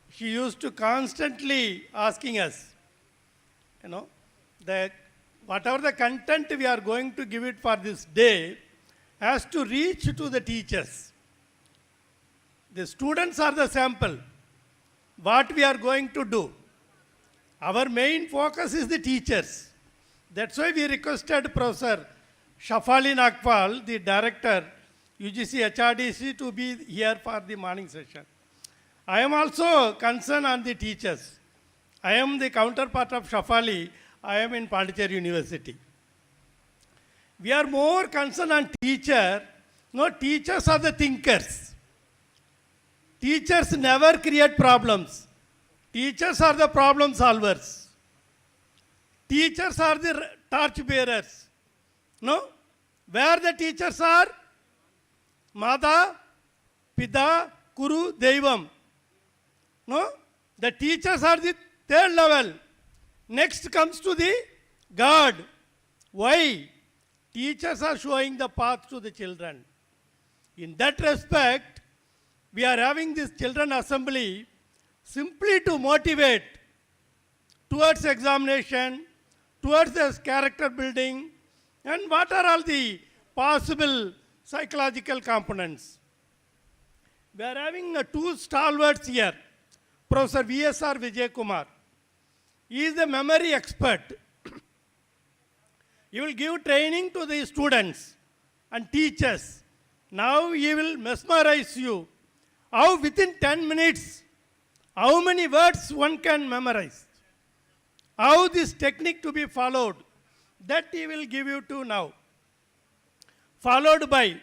she used to constantly asking us, that whatever the content we are going to give it for this day has to reach to the teachers. The students are the sample. What we are going to do. Our main focus is the teachers. That's why we requested Professor Shafali Nagpal, the director, UGC HRDC, to be here for the morning session. I am also concerned on the teachers. I am the counterpart of Shafali. I am in Pondicherry University. We are more concerned on teacher. No, teachers are the thinkers. Teachers never create problems. Teachers are the problem solvers. Teachers are the torch bearers. No? Where the teachers are? Mata, Pita, Kuru, Devam. No? The teachers are the third level. Next comes to the God. Why? Teachers are showing the path to the children. In that respect, we are having this children assembly simply to motivate towards examination, towards this character building, and what are all the possible psychological components. We are having two stalwarts here. Professor VSR Vijay Kumar. He is the memory expert. He will give training to the students and teachers. Now he will mesmerize you. How within 10 minutes, how many words one can memorize. How this technique to be followed, that he will give you to now. Followed by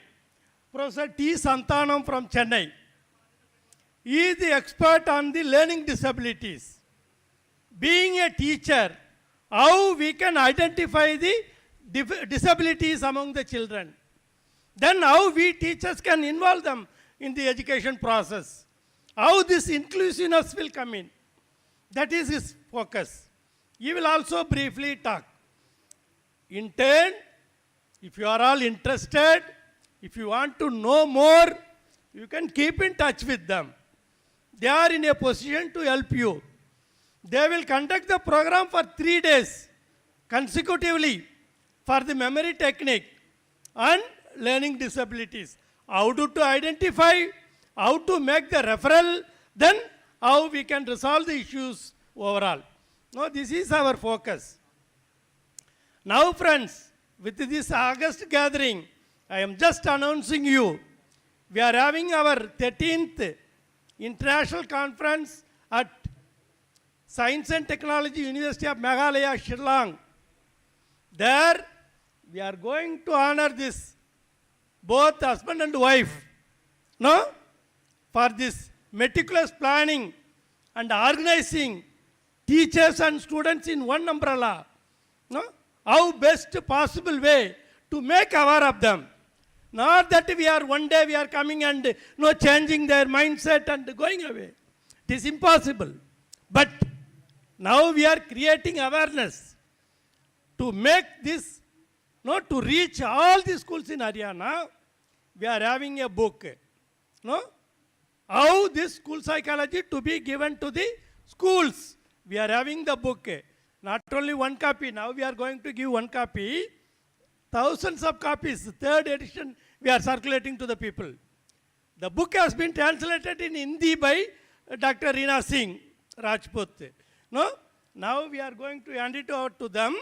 Professor T. Santanam from Chennai. He is the expert on the learning disabilities. Being a teacher, how we can identify the disabilities among the children. Then how we teachers can involve them in the education process. How this inclusiveness will come in. That is his focus. He will also briefly talk. In turn, if you are all interested, if you want to know more, you can keep in touch with them. They are in a position to help you. They will conduct the program for 3 days consecutively for the memory technique and learning disabilities. How to identify, how to make the referral, then how we can resolve the issues overall. Now, this is our focus. Now, friends, with this August gathering, I am just announcing you, we are having our 13th International Conference at Science and Technology University of Meghalaya, Shillong. There, we are going to honor this, both husband and wife, no? For this meticulous planning and organizing teachers and students in one umbrella, no? How best possible way to make aware of them. Not that we are one day we are coming and no changing their mindset and going away. It is impossible. But now we are creating awareness to make this, no, to reach all the schools in Haryana. We are having a book, no? How this school psychology to be given to the schools. We are having the book. Not only one copy, now we are going to give one copy. Thousands of copies, third edition, we are circulating to the people. The book has been translated in Hindi by Dr. Reena Singh Rajput. No? Now we are going to hand it over to them.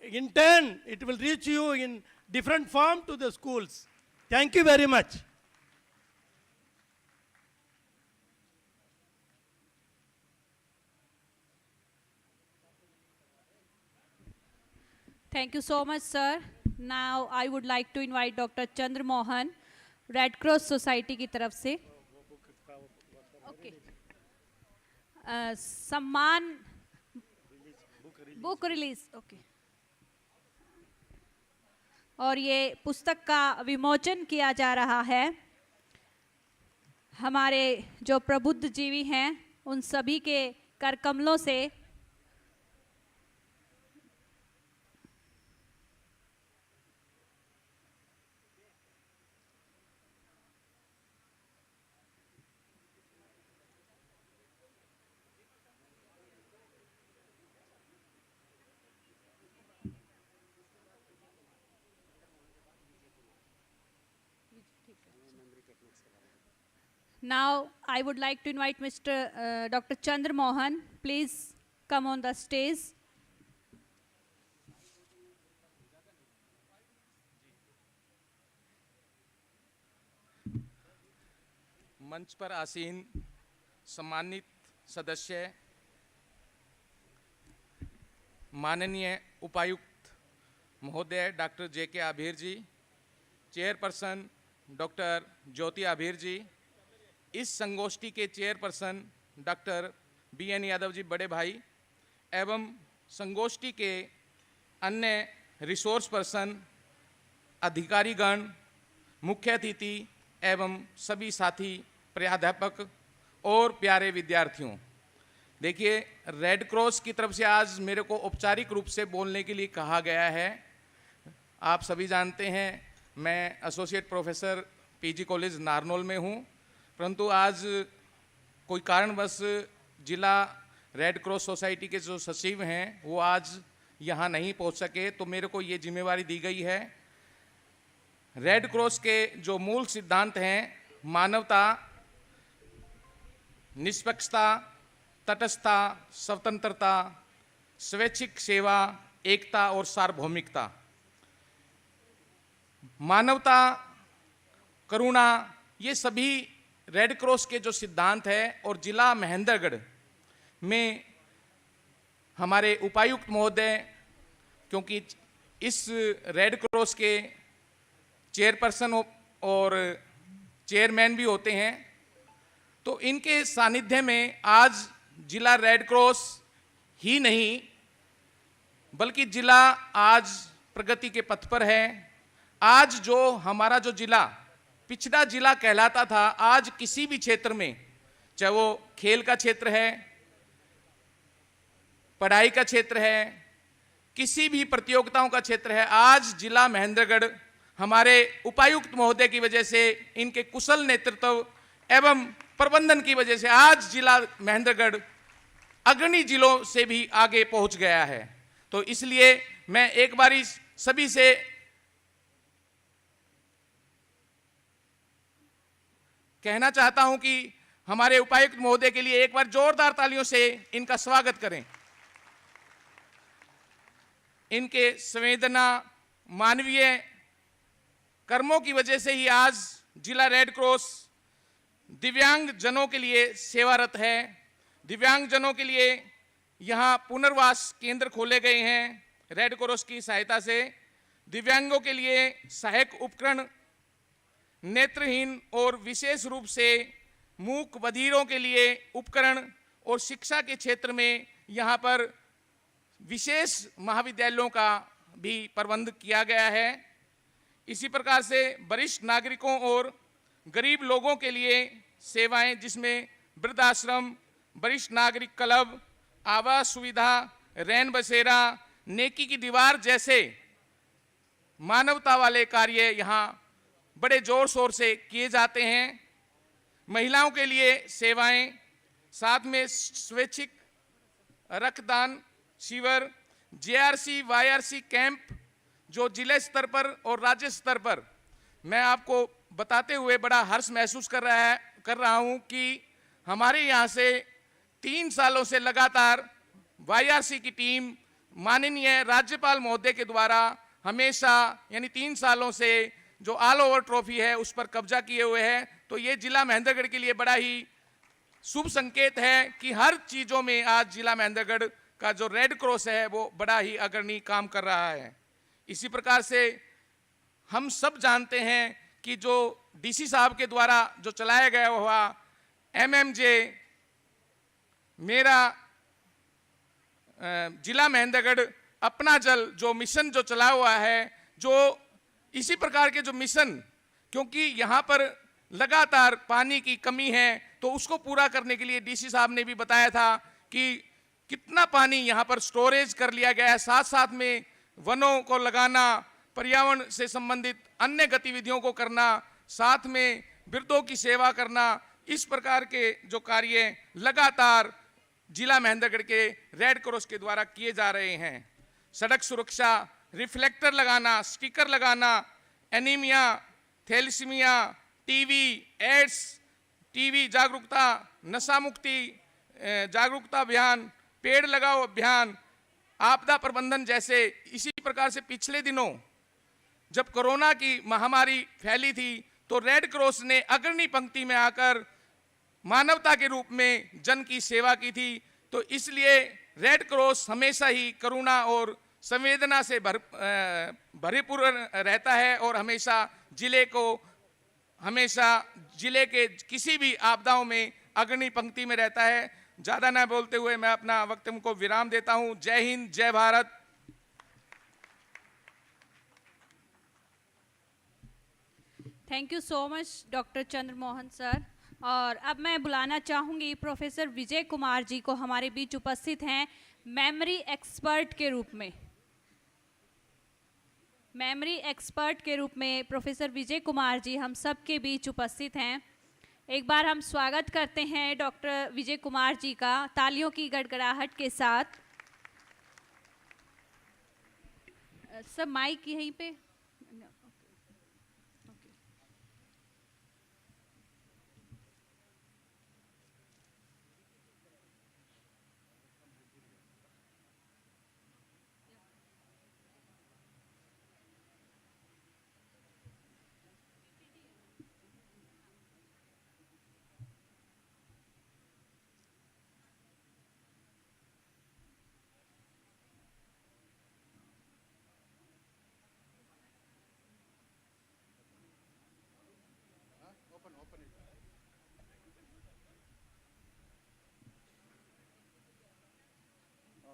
In turn, it will reach you in different form to the schools. Thank you very much. Thank you so much, sir. Now I would like to invite Dr. Chandra Mohan, Red Cross Society की तरफ से. Okay. सम्मान book release. Okay. और ये पुस्तक का विमोचन किया जा रहा है. हमारे जो प्रबुद्ध जीवी हैं उन सभी के कर कमलों से Now, I would like to invite Mr. Dr. Chandra Mohan. Please come on the stage. मंच पर आसीन सम्मानित सदस्य, माननीय उपायुक्त महोदय डॉक्टर जे.के. आभीर जी, चेयरपर्सन डॉक्टर ज्योति आभीर जी, इस संगोष्ठी के chairperson doctor BN. Yadav ji बड़े भाई एवं संगोष्ठी के अन्य रिसोर्स पर्सन, अधिकारीगण, मुख्य अतिथि एवं सभी साथी प्राध्यापक और प्यारे विद्यार्थियों, देखिए रेड क्रॉस की तरफ से आज मेरे को औपचारिक रूप से बोलने के लिए कहा गया है. आप सभी जानते हैं मैं associate professor PG college Narnaul में हूँ, परंतु आज कोई कारणवश जिला रेड क्रॉस सोसाइटी के जो सचिव हैं वो आज यहाँ नहीं पहुँच सके, तो मेरे को ये जिम्मेवारी दी गई है. रेड क्रॉस के जो मूल सिद्धांत हैं, मानवता, निष्पक्षता, तटस्थता, स्वतंत्रता, स्वैच्छिक सेवा, एकता और सार्वभौमिकता. मानवता, करुणा, ये सभी रेड क्रॉस के जो सिद्धांत है. और जिला महेंद्रगढ़ में हमारे उपायुक्त महोदय, क्योंकि इस रेड क्रॉस के चेयरपर्सन और चेयरमैन भी होते हैं, तो इनके सानिध्य में आज जिला रेड क्रॉस ही नहीं बल्कि जिला आज प्रगति के पथ पर है. आज जो हमारा जो जिला पिछड़ा जिला कहलाता था, आज किसी भी क्षेत्र में, चाहे वो खेल का क्षेत्र है, पढ़ाई का क्षेत्र है, किसी भी प्रतियोगिताओं का क्षेत्र है, आज जिला महेंद्रगढ़ हमारे उपायुक्त महोदय की वजह से, इनके कुशल नेतृत्व एवं प्रबंधन की वजह से आज जिला महेंद्रगढ़ अग्रणी जिलों से भी आगे पहुंच गया है. तो इसलिए मैं एक बारी सभी से कहना चाहता हूं कि हमारे उपायुक्त महोदय के लिए एक बार जोरदार तालियों से इनका स्वागत करें. इनके संवेदना, मानवीय कर्मों की वजह से ही आज जिला रेड क्रॉस दिव्यांग जनों के लिए सेवारत है. दिव्यांग जनों के लिए यहाँ पुनर्वास केंद्र खोले गए हैं रेड क्रॉस की सहायता से. दिव्यांगों के लिए सहायक उपकरण, नेत्रहीन और विशेष रूप से मूक बधिरों के लिए उपकरण और शिक्षा के क्षेत्र में यहाँ पर विशेष महाविद्यालयों का भी प्रबंध किया गया है। इसी प्रकार से वरिष्ठ नागरिकों और गरीब लोगों के लिए सेवाएं, जिसमें वृद्धाश्रम, वरिष्ठ नागरिक क्लब, आवास सुविधा, रैन बसेरा, नेकी की दीवार जैसे मानवता वाले कार्य यहाँ बड़े जोर शोर से किए जाते हैं। महिलाओं के लिए सेवाएं, साथ में स्वैच्छिक रक्तदान शिविर, जेआरसी वाईआरसी कैंप जो जिले स्तर पर और राज्य स्तर पर, मैं आपको बताते हुए बड़ा हर्ष महसूस कर रहा हूं कि हमारे यहाँ से 3 सालों से लगातार वाईआरसी की टीम माननीय राज्यपाल महोदय के द्वारा हमेशा, यानी 3 सालों से जो ऑल ओवर ट्रॉफी है उस पर कब्जा किए हुए है। तो ये जिला महेंद्रगढ़ के लिए बड़ा ही शुभ संकेत है कि हर चीज़ों में आज जिला महेंद्रगढ़ का जो रेड क्रॉस है वो बड़ा ही अग्रणी काम कर रहा है। इसी प्रकार से हम सब जानते हैं कि जो डीसी साहब के द्वारा जो चलाया गया हुआ एमएमजे मेरा जिला महेंद्रगढ़ अपना जल जो मिशन जो चला हुआ है, जो इसी प्रकार के जो मिशन, क्योंकि यहाँ पर लगातार पानी की कमी है तो उसको पूरा करने के लिए डीसी साहब ने भी बताया था कि कितना पानी यहाँ पर स्टोरेज कर लिया गया है। साथ साथ में वनों को लगाना, पर्यावरण से संबंधित अन्य गतिविधियों को करना, साथ में वृद्धों की सेवा करना, इस प्रकार के जो कार्य लगातार जिला महेंद्रगढ़ के रेड क्रॉस के द्वारा किए जा रहे हैं। सड़क सुरक्षा, रिफ्लेक्टर लगाना, स्टिकर लगाना, anaemia, thalassaemia, TB, AIDS, TB जागरूकता, नशा मुक्ति जागरूकता अभियान, पेड़ लगाओ अभियान, आपदा प्रबंधन जैसे। इसी प्रकार से पिछले दिनों जब कोरोना की महामारी फैली थी तो रेड क्रॉस ने अग्रणी पंक्ति में आकर मानवता के रूप में जन की सेवा की थी। तो इसलिए रेड क्रॉस हमेशा ही करुणा और संवेदना से भरपूर रहता है और हमेशा जिले के किसी भी आपदाओं में अग्रणी पंक्ति में रहता है। ज़्यादा ना बोलते हुए मैं अपना वक्तव्य को विराम देता हूँ। जय हिंद, जय Bharat. Thank you so much doctor Chandramohan sir. और अब मैं बुलाना चाहूँगी प्रोफेसर विजय कुमार जी को, हमारे बीच उपस्थित हैं मेमोरी एक्सपर्ट के रूप में। मेमोरी एक्सपर्ट के रूप में प्रोफेसर विजय कुमार जी हम सब के बीच उपस्थित हैं। एक बार हम स्वागत करते हैं डॉक्टर विजय कुमार जी का तालियों की गड़गड़ाहट के साथ। सब माइक यहीं पे।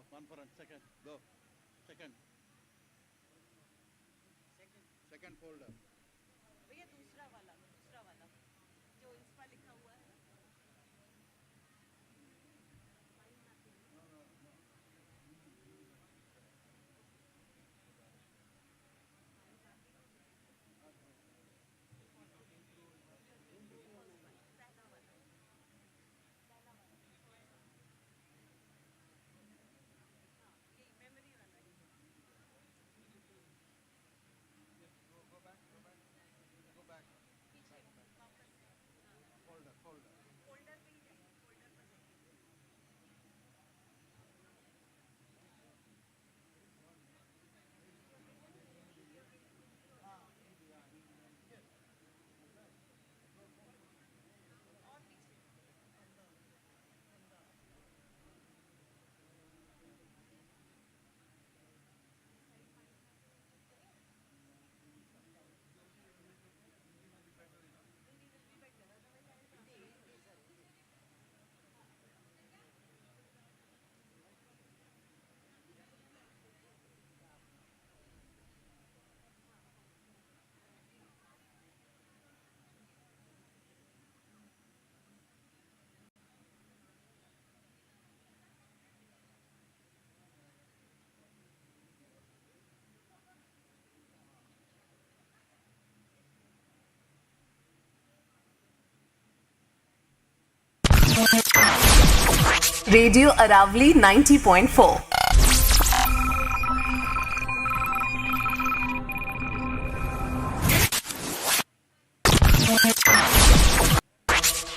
Conference, second, go. Second folder. भैया दूसरा वाला जो इस पर लिखा हुआ है। रेडियो अरावली 90.4।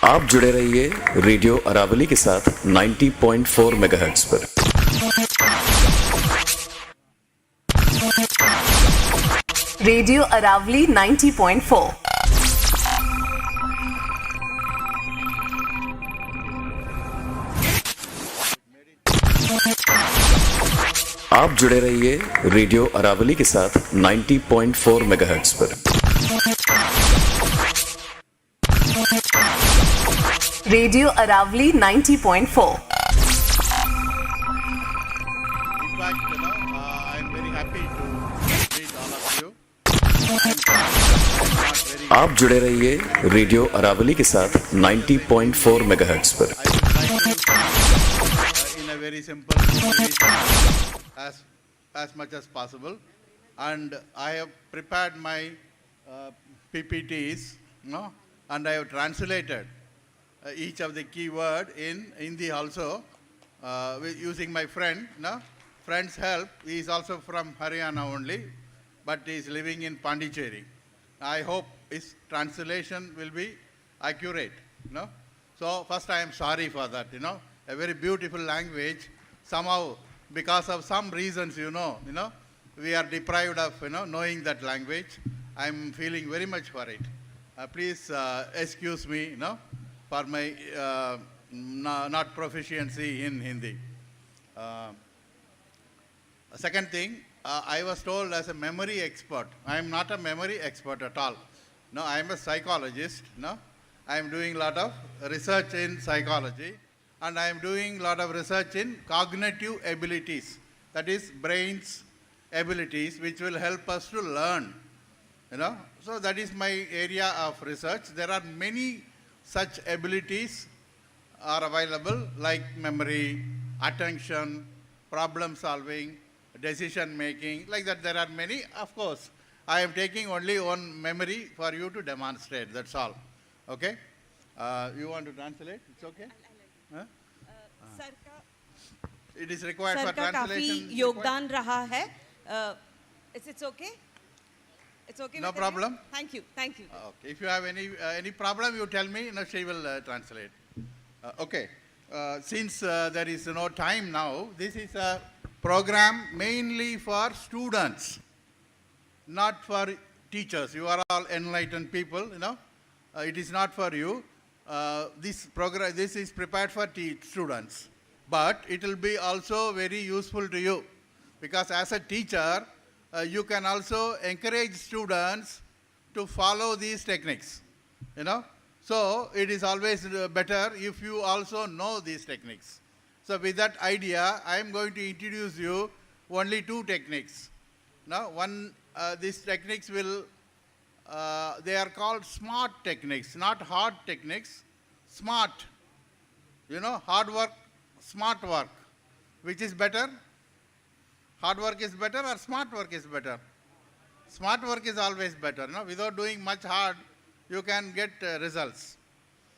आप जुड़े रहिए रेडियो अरावली के साथ 90.4 मेगाहर्ट्ज पर। रेडियो अरावली 90.4। आप जुड़े रहिए रेडियो अरावली के साथ 90.4 मेगाहर्ट्ज पर। Radio Aravalli 90.4। In fact, I'm very happy to meet all of you. I'm not very. आप जुड़े रहिए रेडियो अरावली के साथ 90.4 मेगाहर्ट्ज पर। I will try to speak in a very simple English as much as possible, and I have prepared my PPTs, and I have translated each of the keyword in Hindi also, using my friend, friend's help. He is also from Haryana only, but he is living in Pondicherry. I hope his translation will be accurate, So first I am sorry for that, a very beautiful language. Somehow, because of some reasons, we are deprived of, knowing that language. I am feeling very much for it. Please excuse me, for my not proficiency in Hindi. Second thing, I was told as a memory expert. I am not a memory expert at all. No, I am a psychologist. I am doing a lot of research in psychology, and I am doing a lot of research in cognitive abilities. That is, brain's abilities, which will help us to learn. So that is my area of research. There are many such abilities are available, like memory, attention, problem solving, decision making, like that. There are many. Of course, I am taking only one memory for you to demonstrate. That's all. Okay? You want to translate? It's okay? Huh? Sir का It is required sir for का काफी translation. योगदान रहा है. It's okay? It's okay. No with problem. everyone? Thank you. Thank you. Okay. If you have any problem, you tell me. She will translate. Okay. Since there is no time now, this is a program mainly for students, not for teachers. You are all enlightened people. It is not for you. This program, this is prepared for students, but it will be also very useful to you, because as a teacher, you can also encourage students to follow these techniques. So it is always better if you also know these techniques. So with that idea, I am going to introduce you only two techniques. Now, these techniques will, they are called smart techniques, not hard techniques. Smart, hard work, smart work. Which is better? Hard work is better or smart work is better? Smart work is always better. Without doing much hard, you can get results.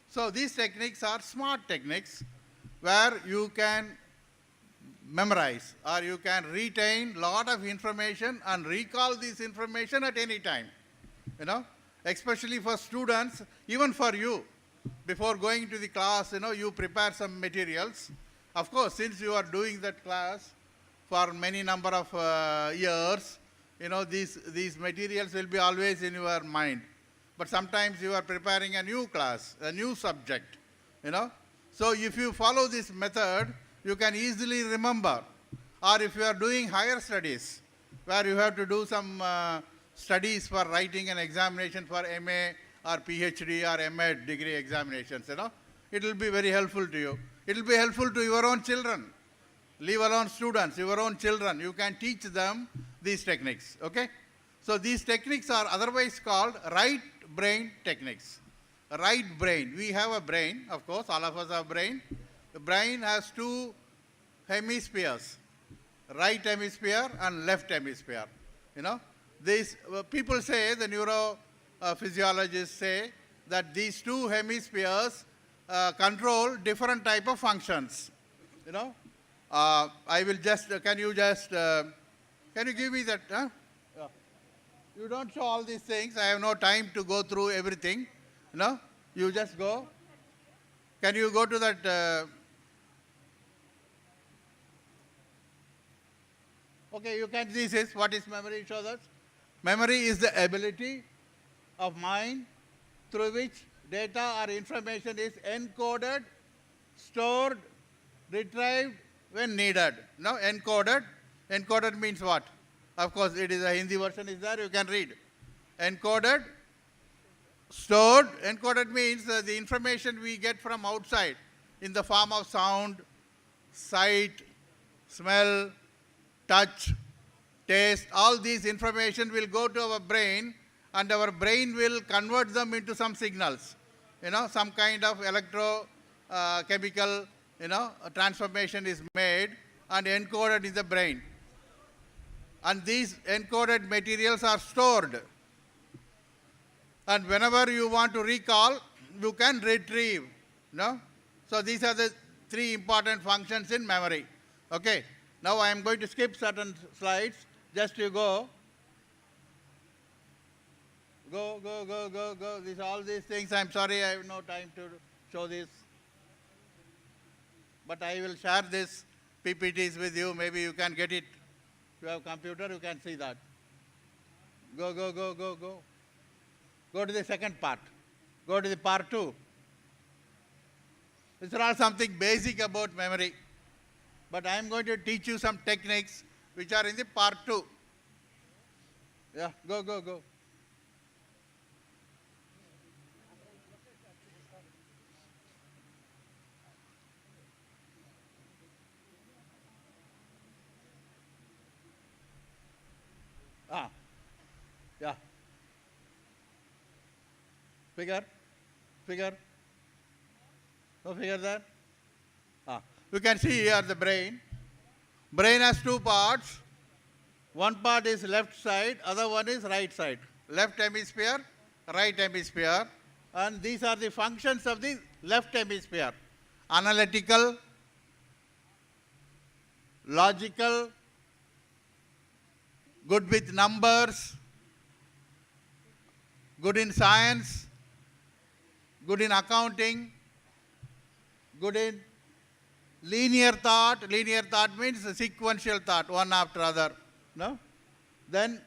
So these techniques are smart techniques, where you can memorize or you can retain lot of information and recall this information at any time. Especially for students, even for you. Before going to the class, you prepare some materials. Of course, since you are doing that class for many number of years, these materials will be always in your mind. But sometimes you are preparing a new class, a new subject, So if you follow this method, you can easily remember. Or if you are doing higher studies, where you have to do some studies for writing an examination for MA or PhD or MA degree examinations, it will be very helpful to you. It will be helpful to your own children. Leave alone students, your own children. You can teach them these techniques, okay? So these techniques are otherwise called right brain techniques. Right brain. We have a brain, of course, all of us have brain. The brain has two hemispheres, right hemisphere and left hemisphere. These people say, the neurophysiologists say, that these two hemispheres control different type of functions. you know, I will just, can you give me that, huh? Yeah. You don't show all these things. I have no time to go through everything, you know. You just go. Can you go to that, okay, you can, this is, what is memory? Show that. Memory is the ability of mind through which data or information is encoded, stored, retrieved when needed. No, encoded. Encoded means what? Of course, it is a Hindi version is there, you can read. Encoded, stored. Encoded means the information we get from outside in the form of sound, sight, smell, touch, taste. All these information will go to our brain, and our brain will convert them into some signals. You know, some kind of chemical, you know, transformation is made and encoded in the brain. And these encoded materials are stored. And whenever you want to recall, you can retrieve. No? So these are the three important functions in memory. Okay. Now I am going to skip certain slides. Just you go. Go. All these things. I'm sorry, I have no time to show this. But I will share this PPTs with you. Maybe you can get it. If you have a computer, you can see that. Go. Go to the second part. Go to the part 2. These are all something basic about memory. But I am going to teach you some techniques which are in the part 2. Yeah, go. Yeah. Figure. No figure there? You can see here the brain. Brain has two parts. One part is left side, other one is right side. Left hemisphere, right hemisphere. And these are the functions of the left hemisphere. Analytical, logical, good with numbers, good in science, good in accounting, good in linear thought. Linear thought means sequential thought, one after other. No? Then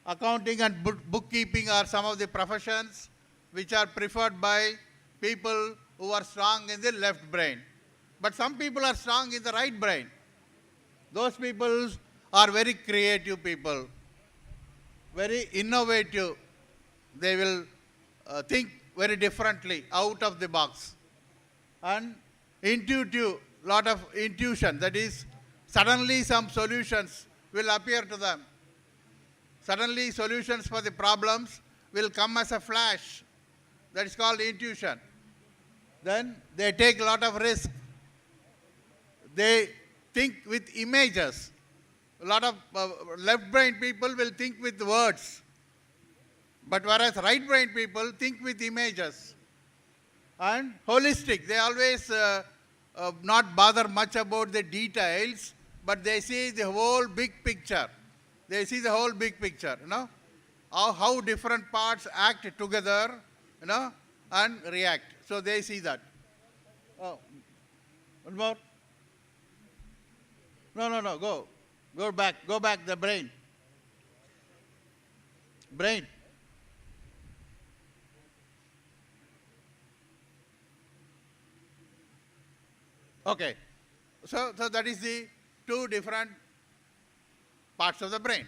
accounting and bookkeeping are some of the professions which are preferred by people who are strong in the left brain. But some people are strong in the right brain. Those people are very creative people, very innovative. They will think very differently, out of the box. And intuitive, lot of intuition, that is, suddenly some solutions will appear to them. Suddenly solutions for the problems will come as a flash. That is called intuition. Then they take a lot of risk. They think with images. A lot of left brain people will think with words. But whereas right brain people think with images. And holistic, they always not bother much about the details, but they see the whole big picture. They see the whole big picture, you know, how different parts act together, you know, and react. So they see that. Oh, one more. No, go back, the brain. Brain. Okay, so that is the two different parts of the brain.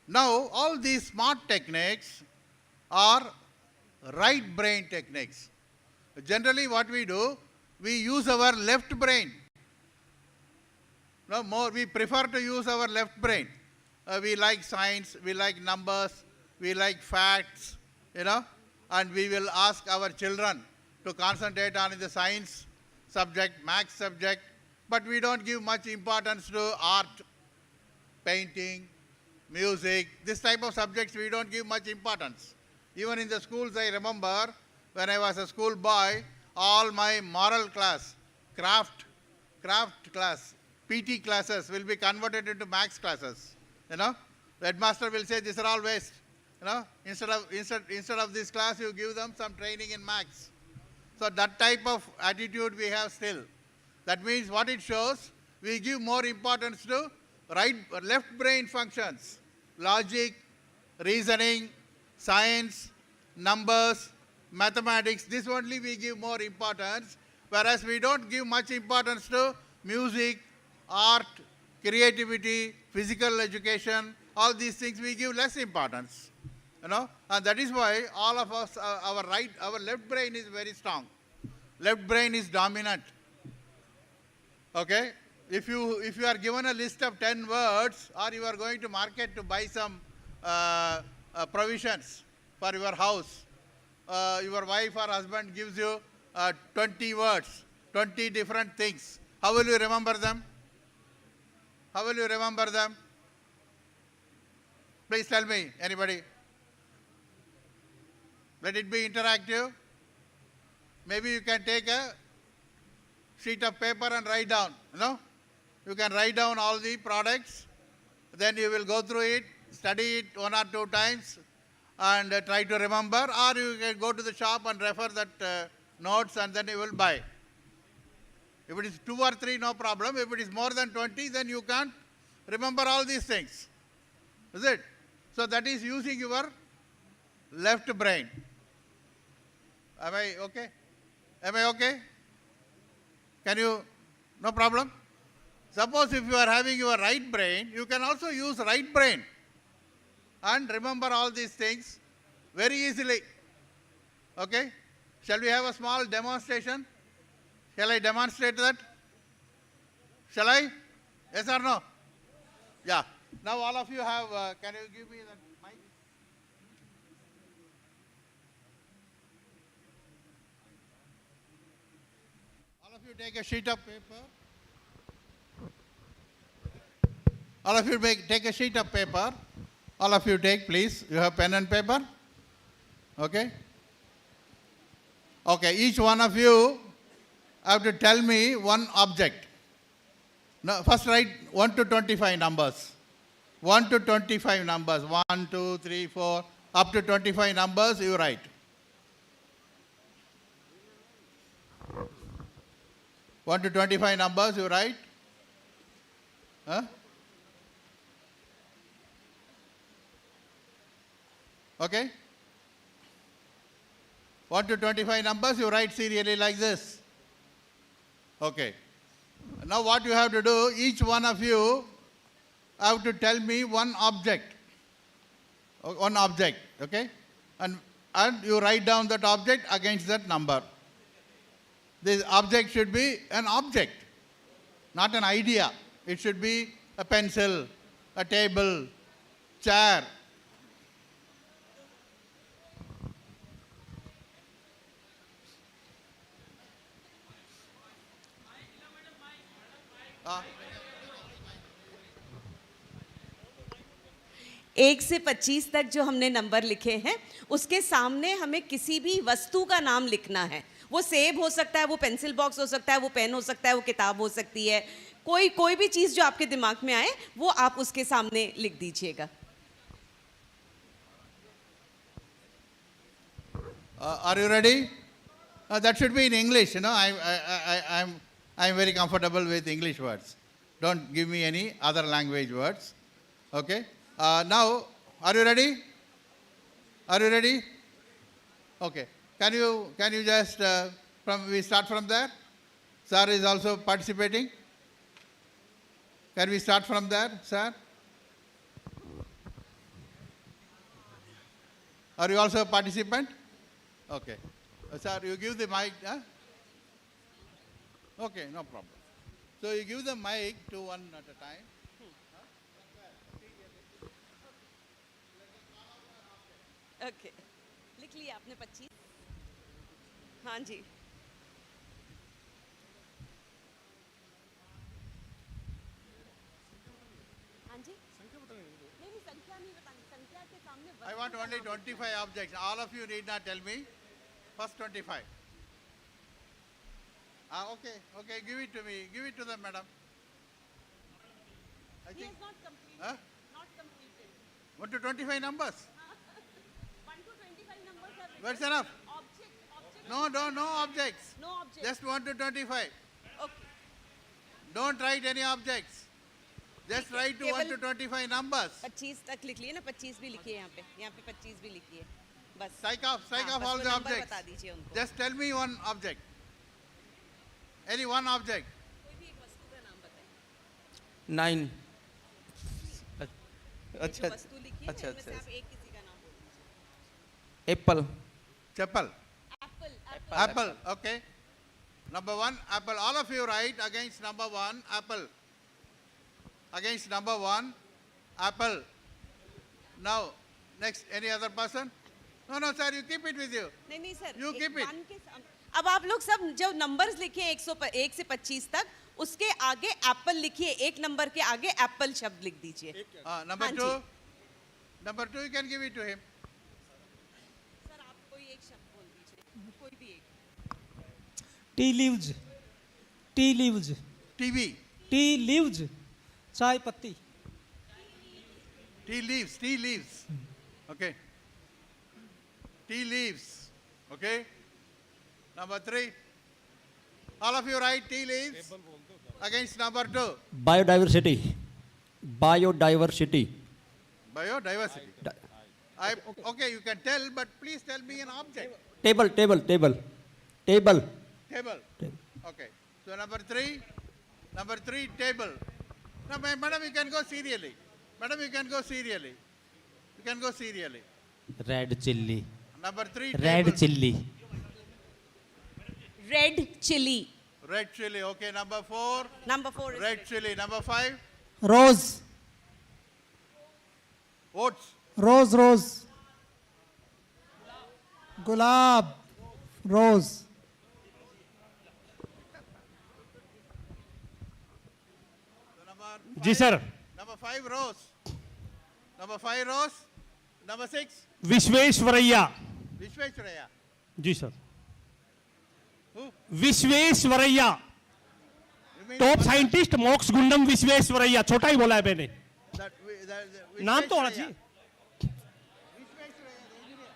Now, all these smart techniques are right brain techniques. Generally, what we do, we use our left brain. No more, we prefer to use our left brain. We like science, we like numbers, we like facts, you know, and we will ask our children to concentrate on the science subject, maths subject, but we don't give much importance to art, painting, music, this type of subjects we don't give much importance. Even in the schools, I remember when I was a school boy, all my moral class, craft craft class, PT classes will be converted into max classes. You know, the headmaster will say these are all waste. You know, instead of this class, you give them some training in max. So that type of attitude we have still. That means what it shows, we give more importance to left brain functions, logic, reasoning, science, numbers, mathematics. This only we give more importance, whereas we don't give much importance to music, art, creativity, physical education. All these things we give less importance. You know, and that is why all of us, our left brain is very strong. Left brain is dominant. Okay? If you are given a list of 10 words, or you are going to market to buy some provisions for your house, your wife or husband gives you 20 words, 20 different things. How will you remember them? How will you remember them? Please tell me, anybody? Let it be interactive. Maybe you can take a sheet of paper and write down, you know? You can write down all the products, then you will go through it, study it 1 or 2 times, and try to remember, or you can go to the shop and refer that notes, and then you will buy. If it is 2 or 3, no problem. If it is more than 20, then you can't remember all these things. Is it? So that is using your left brain. Am I okay? Am I okay? Can you? No problem? Suppose if you are having your right brain, you can also use right brain and remember all these things very easily. Okay? Shall we have a small demonstration? Shall I demonstrate that? Shall I? Yes or no? Yeah. Now all of you have, can you give me that mic? All of you take a sheet of paper. All of you take a sheet of paper. All of you take, please. You have pen and paper? Okay? Okay, each one of you have to tell me one object. Now, first write 1 to 25 numbers. 1 to 25 numbers. 1, 2, 3, 4. Up to 25 numbers you write. One to 25 numbers you write. Huh? Okay? 1 to 25 numbers you write serially like this. Okay. Now what you have to do, each one of you have to tell me one object. One object, okay? And you write down that object against that number. This object should be an object, not an idea. It should be a pencil, a table, chair. एक से 25 तक जो हमने number लिखे हैं उसके सामने हमें किसी भी वस्तु का नाम लिखना है। वो सेब हो सकता है, वो पेंसिल बॉक्स हो सकता है, वो पेन हो सकता है, वो किताब हो सकती है, कोई भी चीज़ जो आपके दिमाग में आए वो आप उसके सामने लिख दीजिएगा। Are you ready? That should be in English. You know, I'm very comfortable with English words. Don't give me any other language words. Okay. Now, are you ready? Are you ready? Okay. Can you just we start from there? Sir is also participating. Can we start from there, sir? Are you also a participant? Okay. Sir, you give the mic. Huh? Okay, no problem. So you give the mic to one at a time. Okay, लिख लिया आपने 25? हाँ जी। हाँ जी? नहीं, संख्या नहीं बतानी, संख्या के सामने I want only 25 objects. All of you need not tell me. First 25. Okay, okay, give it to me. Give it to them, madam. I He think. has not completed. Huh? Not completed. 1 to 25 numbers. 1 to 25 numbers are written. That's enough. Object. No objects. No object. Just 1 to 25. Okay. Don't write any objects. Just write to 1 to 25 numbers. 25 तक लिख लिए ना, 25 भी लिखिए यहाँ पे 25 भी लिखिए बस Strike off हाँ, बस all वो the नंबर objects. बता दीजिए उनको Just tell me one object. Any one object. कोई भी एक वस्तु का नाम बताइए 9 जो अच्छा वस्तु लिखी है अच्छा इनमें से अच्छा आप एक किसी का नाम बोल दीजिए Apple Chapel. Apple Apple. Okay. Number 1, apple. All of you write against number 1, apple. Against number 1, apple. Now, next, any other person? No, sir, you keep it with you. नहीं सर You keep it. अब आप लोग सब जो numbers लिखे 1 से 25 तक उसके आगे एप्पल लिखिए एक नंबर के आगे एप्पल शब्द लिख दीजिए Number हाँ 2. जी। Number 2, you can give it to him. Sir आप कोई एक शब्द बोल दीजिए कोई भी एक tea leaves tea leaves TV. Tea leaves चाय पत्ती Tea leaves. Okay. Tea leaves. Okay. Number 3. All of you write tea leaves against number 2. Biodiversity biodiversity Biodiversity. Okay, you can tell, but please tell me an object. Table table table table Table. Okay. So number 3, table. Now, madam, you can go serially. Madam, you can go serially. You can go serially. Red chilli Number 3, red table. Chilli red chilli Red chili. Okay. Number 4, number 4 red chili. Number 5, rose oats. Rose rose गुलाब rose Number जी sir Number 5, rose. Number 5, rose. Number 6, Visvesvaraya Vishwesvaraya. जी sir Who? Visvesvaraya You mean top scientist Mokshagundam Visvesvaraya छोटा ही बोला है मैंने that नाम तो होना Vishwesvaraya. चाहिए Vishwesvaraya, the engineer.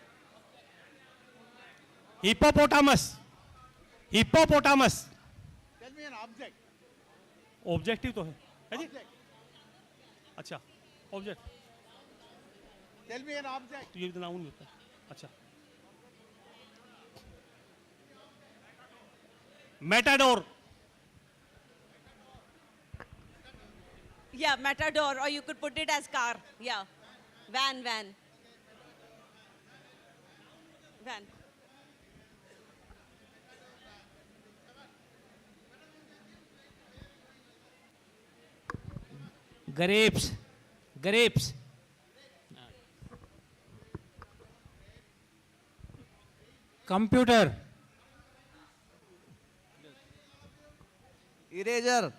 Hippopotamus hippopotamus Tell me an object. Objective तो है जी Object. अच्छा object Tell me an object. तो ये तो नाउन नहीं होता अच्छा Matador Yeah, matador, or you could put it as car. Yeah, van. Grapes grapes computer eraser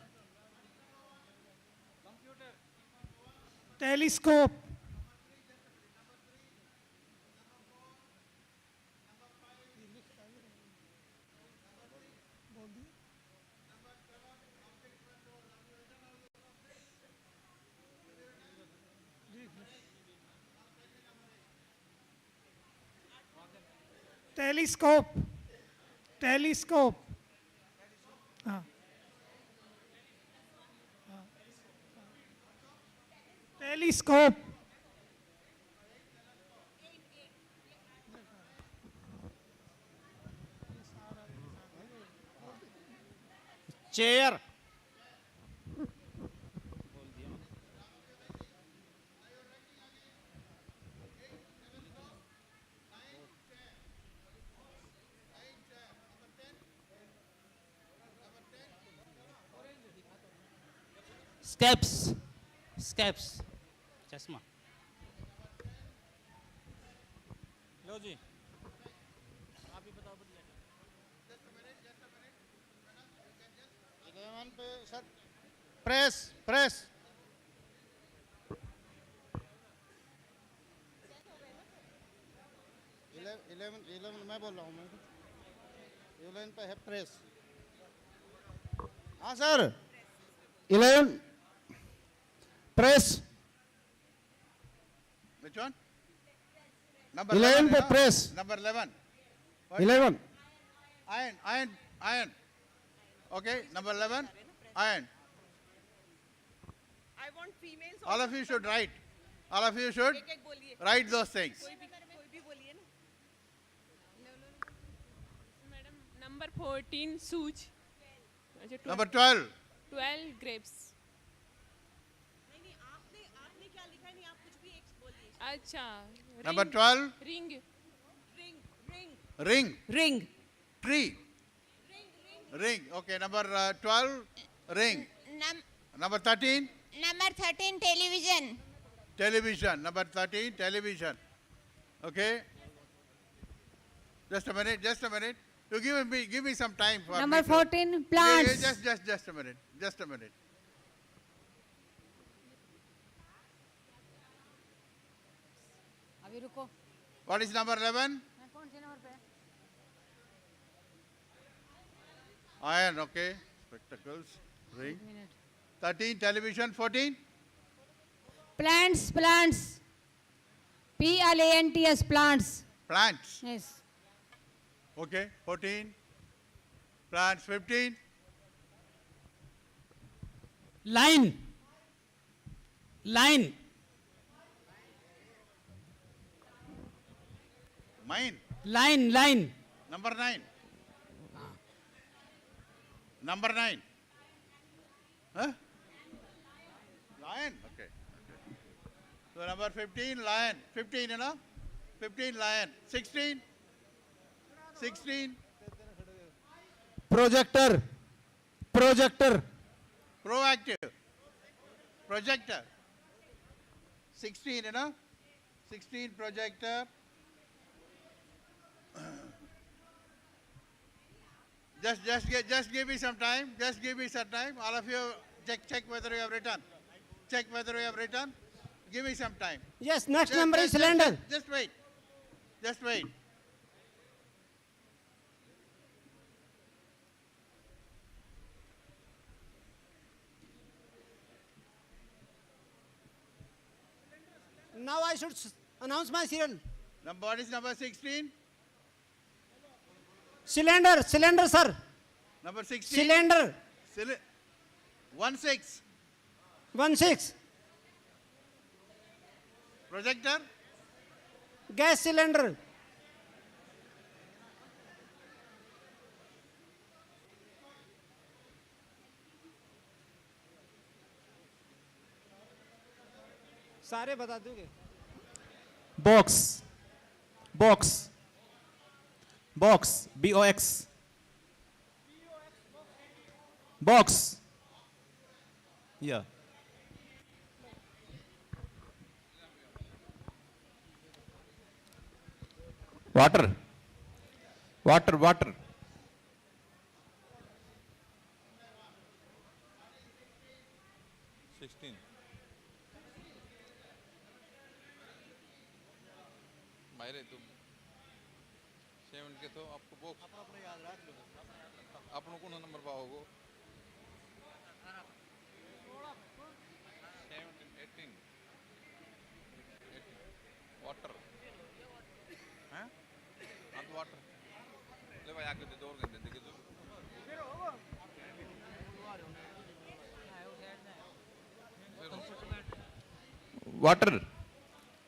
telescope telescope telescope हाँ टेलीस्कोप चेयर स्टेप्स स्टेप्स चश्मा लो जी आप ही बताओ 11 पे सर प्रेस 11 मैं बोल रहा हूँ मैं 11 पे है प्रेस हाँ sir 11 press Which one? Number 11 11. पे press. Number 11. What? 11 Iron. Okay, number 11. Iron. I want females. All of you should write. All of you should write those things. Madam number 14 सूज अच्छा Number 12. 12 grapes नहीं आपने क्या लिखा है नहीं आप कुछ भी एक बोलिए अच्छा Number 12. Ring Ring. Tree. Ring. Okay, number 12. Ring. Number 13. Number 13 television. Television. Number 13. Television. Okay. Just a minute. You give me some time for Number me to- 14 plants. Just a minute. अभी रुको What is number 11? कौन से number पे Iron. Okay. Spectacles. Ring. 13. Television. 14. plants plants Plants. yes Okay. 14. Plants. 15. line Mine. line Number 9. Number 9. Huh? Lion. Okay. So number 15, lion. 15, 15, lion. 16. Projector Proactive. Projector. 16, 16 projector. Just give me some time. All of you check whether you have written. Give me some time. yes next number is cylinder Just wait. now I should announce my serial What is number 16? cylinder sir Number 16? cylinder 16. 16 Projector? gas cylinder सारे बता दोगे box box box yeah water 16 मायरे तुम 7 के तो आपको box अपना याद रख लो आपनो कौन नंबर पाओगे 17 18 वाटर हैं आप वाटर ले भाई आगे दे दो और दे दे water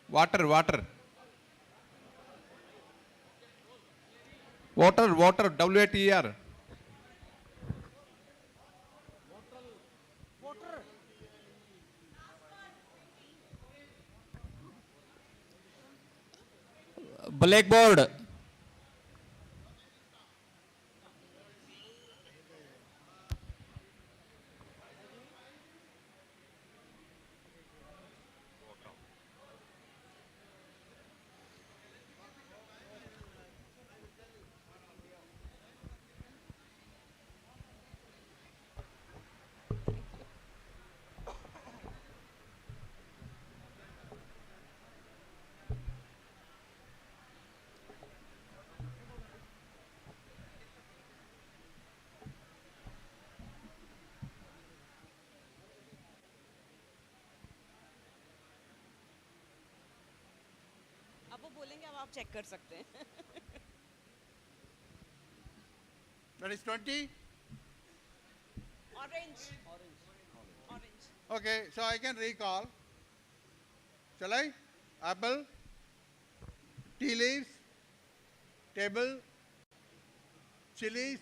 WATER blackboard चेक कर सकते हैं. That is 20. Orange. Okay, so I can recall. Shall I? Apple, tea leaves, table, chilies,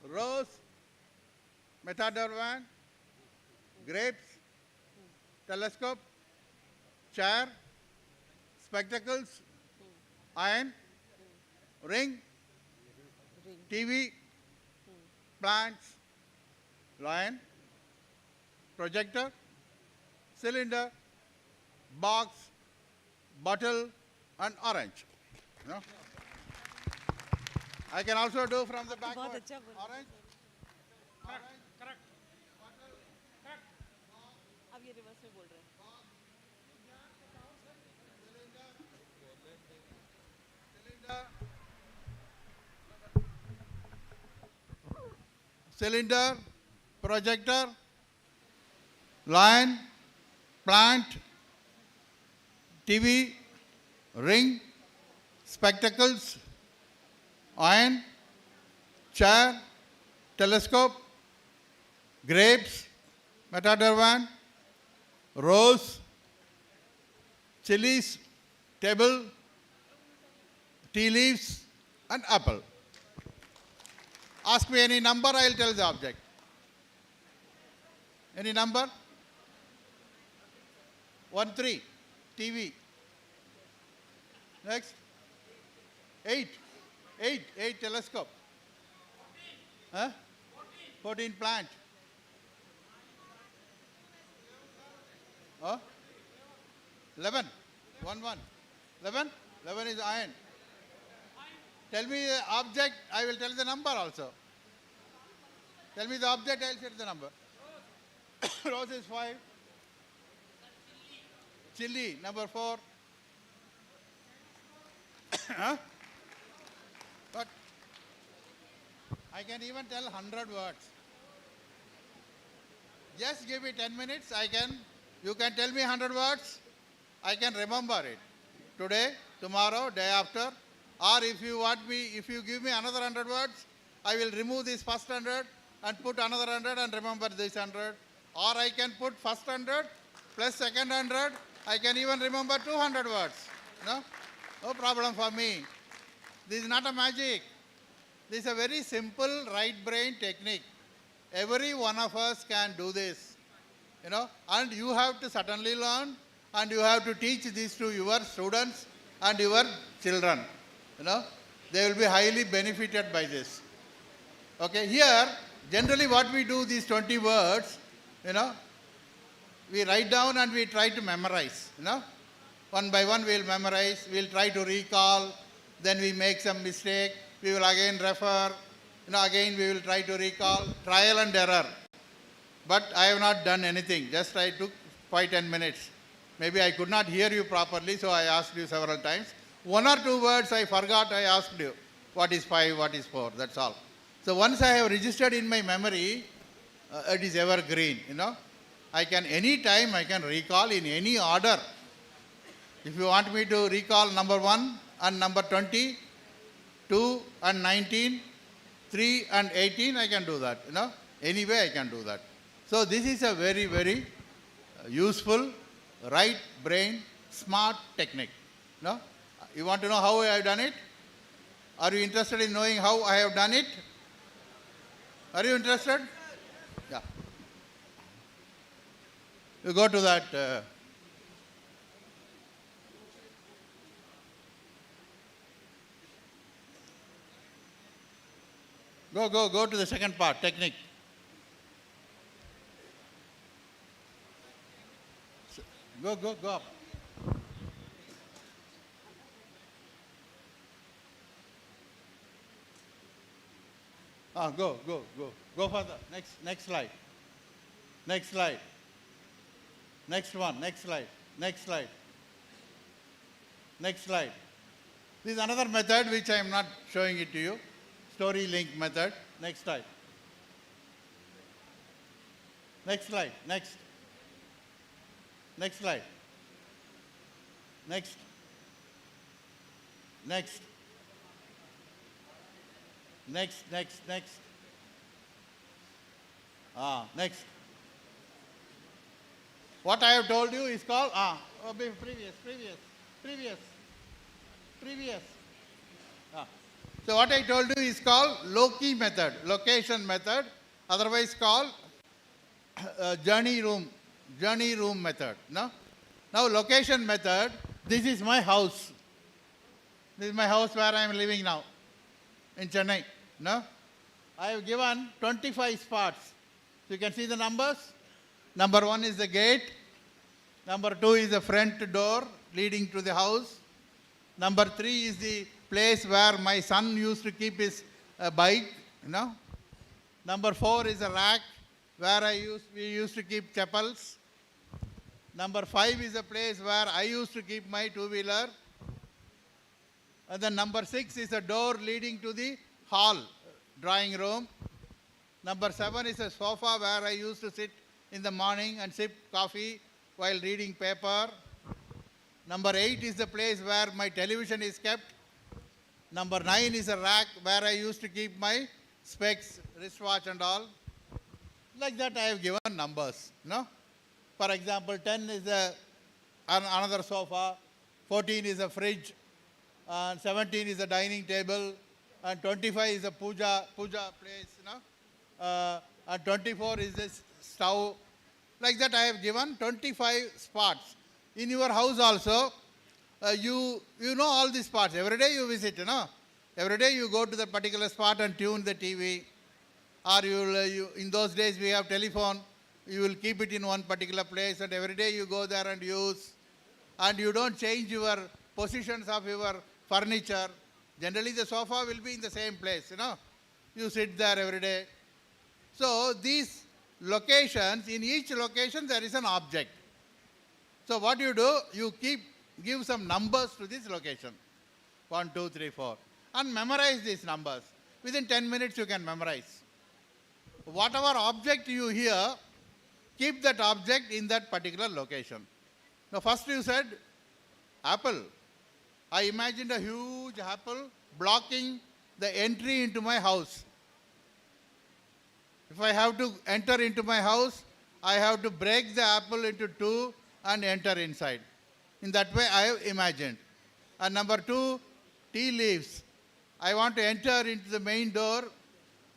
rose, methadone, grapes, telescope, chair, spectacles, iron, ring, TV, plants, lion, projector, cylinder, box, bottle, and orange. You know? I can also do from the backward. बहुत अच्छा बोला. Orange. Correct. अब ये reverse में बोल रहे हैं. Cylinder, projector, lion, plant, TV, ring, spectacles, iron, chair, telescope, grapes, methadone, rose, chilies, table, tea leaves, and apple. Ask me any number, I will tell the object. Any number? 13, TV. Next. 8, telescope. 14 plant. 11, 11 is iron. Tell me the object, I will tell the number also. Tell me the object, I will tell the number. Rose is 5. Chili, number 4. But I can even tell 100 words. Just give me 10 minutes, you can tell me 100 words, I can remember it. Today, tomorrow, day after, or if you give me another 100 words, I will remove this first 100 and put another 100 and remember this 100. Or I can put first 100 plus second 100, I can even remember 200 words. No problem for me. This is not a magic. This is a very simple right brain technique. Every one of us can do this. And you have to certainly learn, and you have to teach this to your students and your children. They will be highly benefited by this. Okay, here, generally what we do, these 20 words, we write down and we try to memorize, One by one we will memorize, we will try to recall, then we make some mistake, we will again refer, again we will try to recall, trial and error. But I have not done anything, just I took 5-10 minutes. Maybe I could not hear you properly, so I asked you several times. 1 or 2 words I forgot, I asked you, what is 5, what is 4, that's all. So once I have registered in my memory, it is evergreen, any time I can recall in any order. If you want me to recall number 1 and number 20, 2 and 19, 3 and 18, I can do that, Any way I can do that. So this is a very, very useful, right brain, smart technique. You want to know how I have done it? Are you interested in knowing how I have done it? Are you interested? Yeah. You go to that. Go to the second part, technique. Go up. Go further. Next slide. Next slide. Next one. Next slide. Next slide. Next slide. This is another method which I am not showing it to you. Story link method. Next slide. Next slide. Next slide. Next. Next. Next. Next. What I have told you is called, previous. So what I told you is called Loki method, location method, otherwise called journey room method. No? Now location method, this is my house. This is my house where I am living now, in Chennai. No? I have given 25 spots. So you can see the numbers. Number 1 is the gate. Number 2 is the front door leading to the house. Number 3 is the place where my son used to keep his bike. You know. Number 4 is a rack where we used to keep chapels. Number 5 is a place where I used to keep my two-wheeler. And then number 6 is a door leading to the hall, drawing room. Number 7 is a sofa where I used to sit in the morning and sip coffee while reading paper. Number 8 is the place where my television is kept. Number 9 is a rack where I used to keep my specs, wristwatch and all. Like that I have given numbers. No? For example, 10 is another sofa, 14 is a fridge, and 17 is a dining table, and 25 is a puja place, you know, and 24 is this stove. Like that I have given 25 spots. In your house also, you know all these spots. Every day you visit, you know. Every day you go to the particular spot and tune the TV. Or in those days we have telephone. You will keep it in one particular place and every day you go there and use. And you don't change your positions of your furniture. Generally the sofa will be in the same place, you know. You sit there every day. So these locations, in each location there is an object. So what you do, you give some numbers to this location. 1, 2, 3, 4. And memorize these numbers. Within 10 minutes you can memorize. Whatever object you hear, keep that object in that particular location. Now first you said apple. I imagined a huge apple blocking the entry into my house. If I have to enter into my house, I have to break the apple into 2 and enter inside. In that way I have imagined. And number 2, tea leaves. I want to enter into the main door.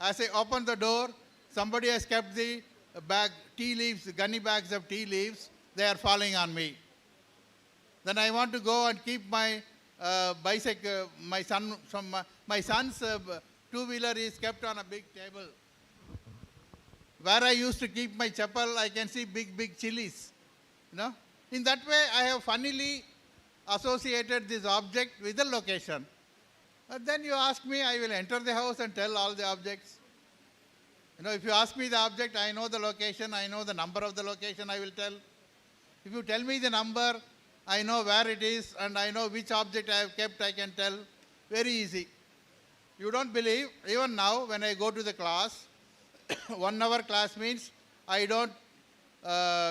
As I open the door, somebody has kept the bag, tea leaves, gunny bags of tea leaves. They are falling on me. Then I want to go and keep my bicycle, my son's two-wheeler is kept on a big table. Where I used to keep my chapel, I can see big chilies. You know? In that way, I have funnily associated this object with the location. And then you ask me, I will enter the house and tell all the objects. You know, if you ask me the object, I know the location, I know the number of the location, I will tell. If you tell me the number, I know where it is and I know which object I have kept, I can tell. Very easy. You don't believe, even now when I go to the class, 1 hour class means I don't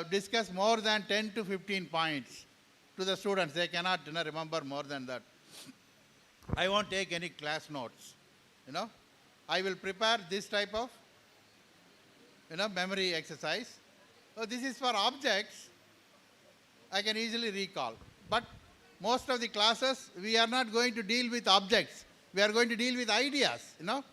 discuss more than 10 to 15 points to the students. They cannot remember more than that. I won't take any class notes. You know, I will prepare this type of memory exercise. So this is for objects. I can easily recall. But most of the classes, we are not going to deal with objects. We are going to deal with ideas, you know.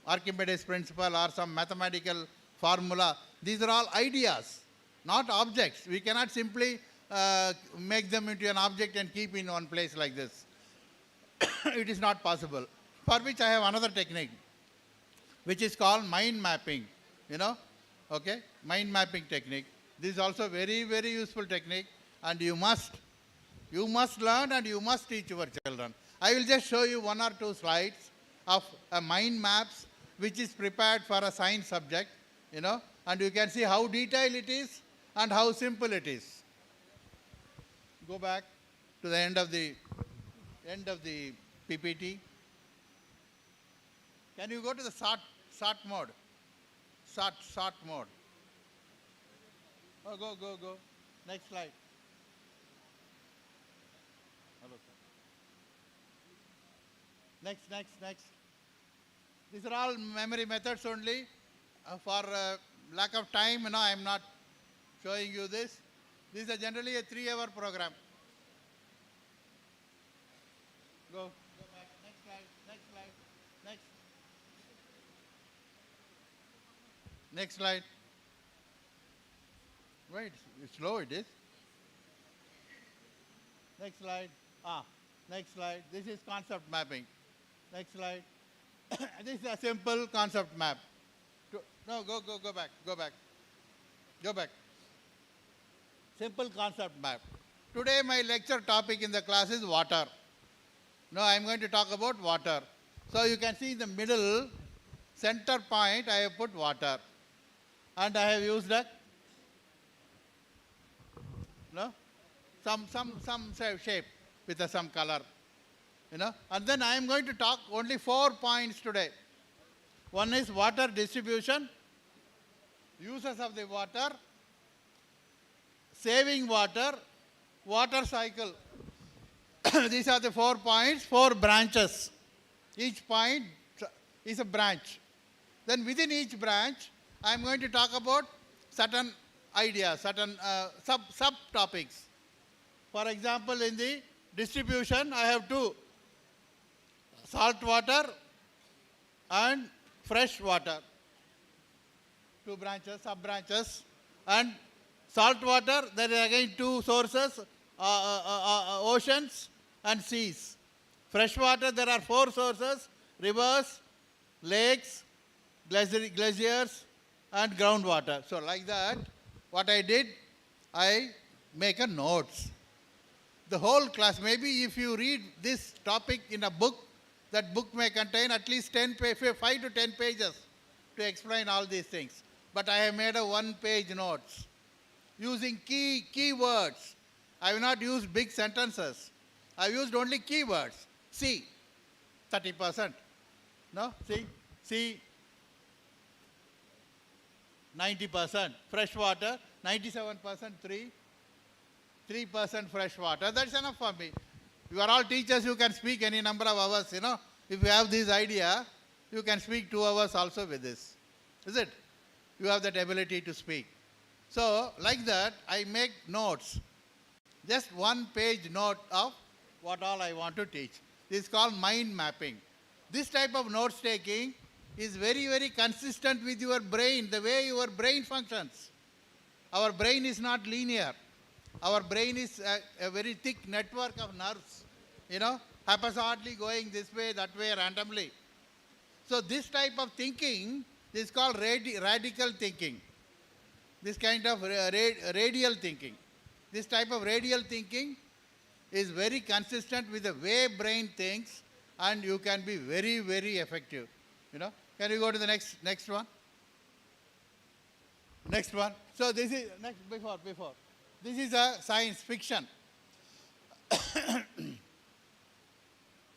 Archimedes principle or some mathematical formula. These are all ideas, not objects. We cannot simply make them into an object and keep in one place like this. It is not possible. For which I have another technique, which is called mind mapping, you know. Okay, mind mapping technique. This is also very, very useful technique, and you must learn and you must teach your children. I will just show you 1 or 2 slides of mind maps, which is prepared for a science subject, you know, and you can see how detailed it is and how simple it is. Go back to the end of the PPT. Can you go to the SAT mode? SAT mode. Oh, go. Next slide. Hello, sir. Next, next, next. These are all memory methods only. For lack of time, I am not showing you this. This is generally a 3-hour program. Go back. Next slide, next slide, next. Next slide. Wait, it's slow it is. Next slide. Next slide. This is concept mapping. Next slide. This is a simple concept map. No, go back, go back. Go back. Simple concept map. Today my lecture topic in the class is water. Now I am going to talk about water. So you can see in the middle, center point, I have put water. And I have used a, some shape with some color. And then I am going to talk only 4 points today. One is water distribution, uses of the water, saving water, water cycle. These are the 4 points, 4 branches. Each point is a branch. Then within each branch, I am going to talk about certain ideas, certain subtopics. For example, in the distribution, I have 2. Salt water and fresh water. 2 branches, sub-branches. And salt water, there are again 2 sources, oceans and seas. Fresh water, there are 4 sources, rivers, lakes, glaciers, and groundwater. So like that, what I did, I make a notes. The whole class, maybe if you read this topic in a book, that book may contain at least 5 to 10 pages to explain all these things. But I have made a 1-page notes using key words. I have not used big sentences. I have used only keywords. C, 30%. No? C, 90%. Fresh water, 97%, 3% fresh water. That's enough for me. You are all teachers, you can speak any number of hours, If you have this idea, you can speak 2 hours also with this. Is it? You have that ability to speak. So, like that, I make notes. Just 1-page note of what all I want to teach. This is called mind mapping. This type of notes taking is very, very consistent with your brain, the way your brain functions. Our brain is not linear. Our brain is a very thick network of nerves, haphazardly going this way, that way, randomly. So this type of thinking is called radical thinking. This kind of radial thinking. This type of radial thinking is very consistent with the way brain thinks, and you can be very, very effective. Can you go to the next one? Next one. So this is before. This is a science fiction.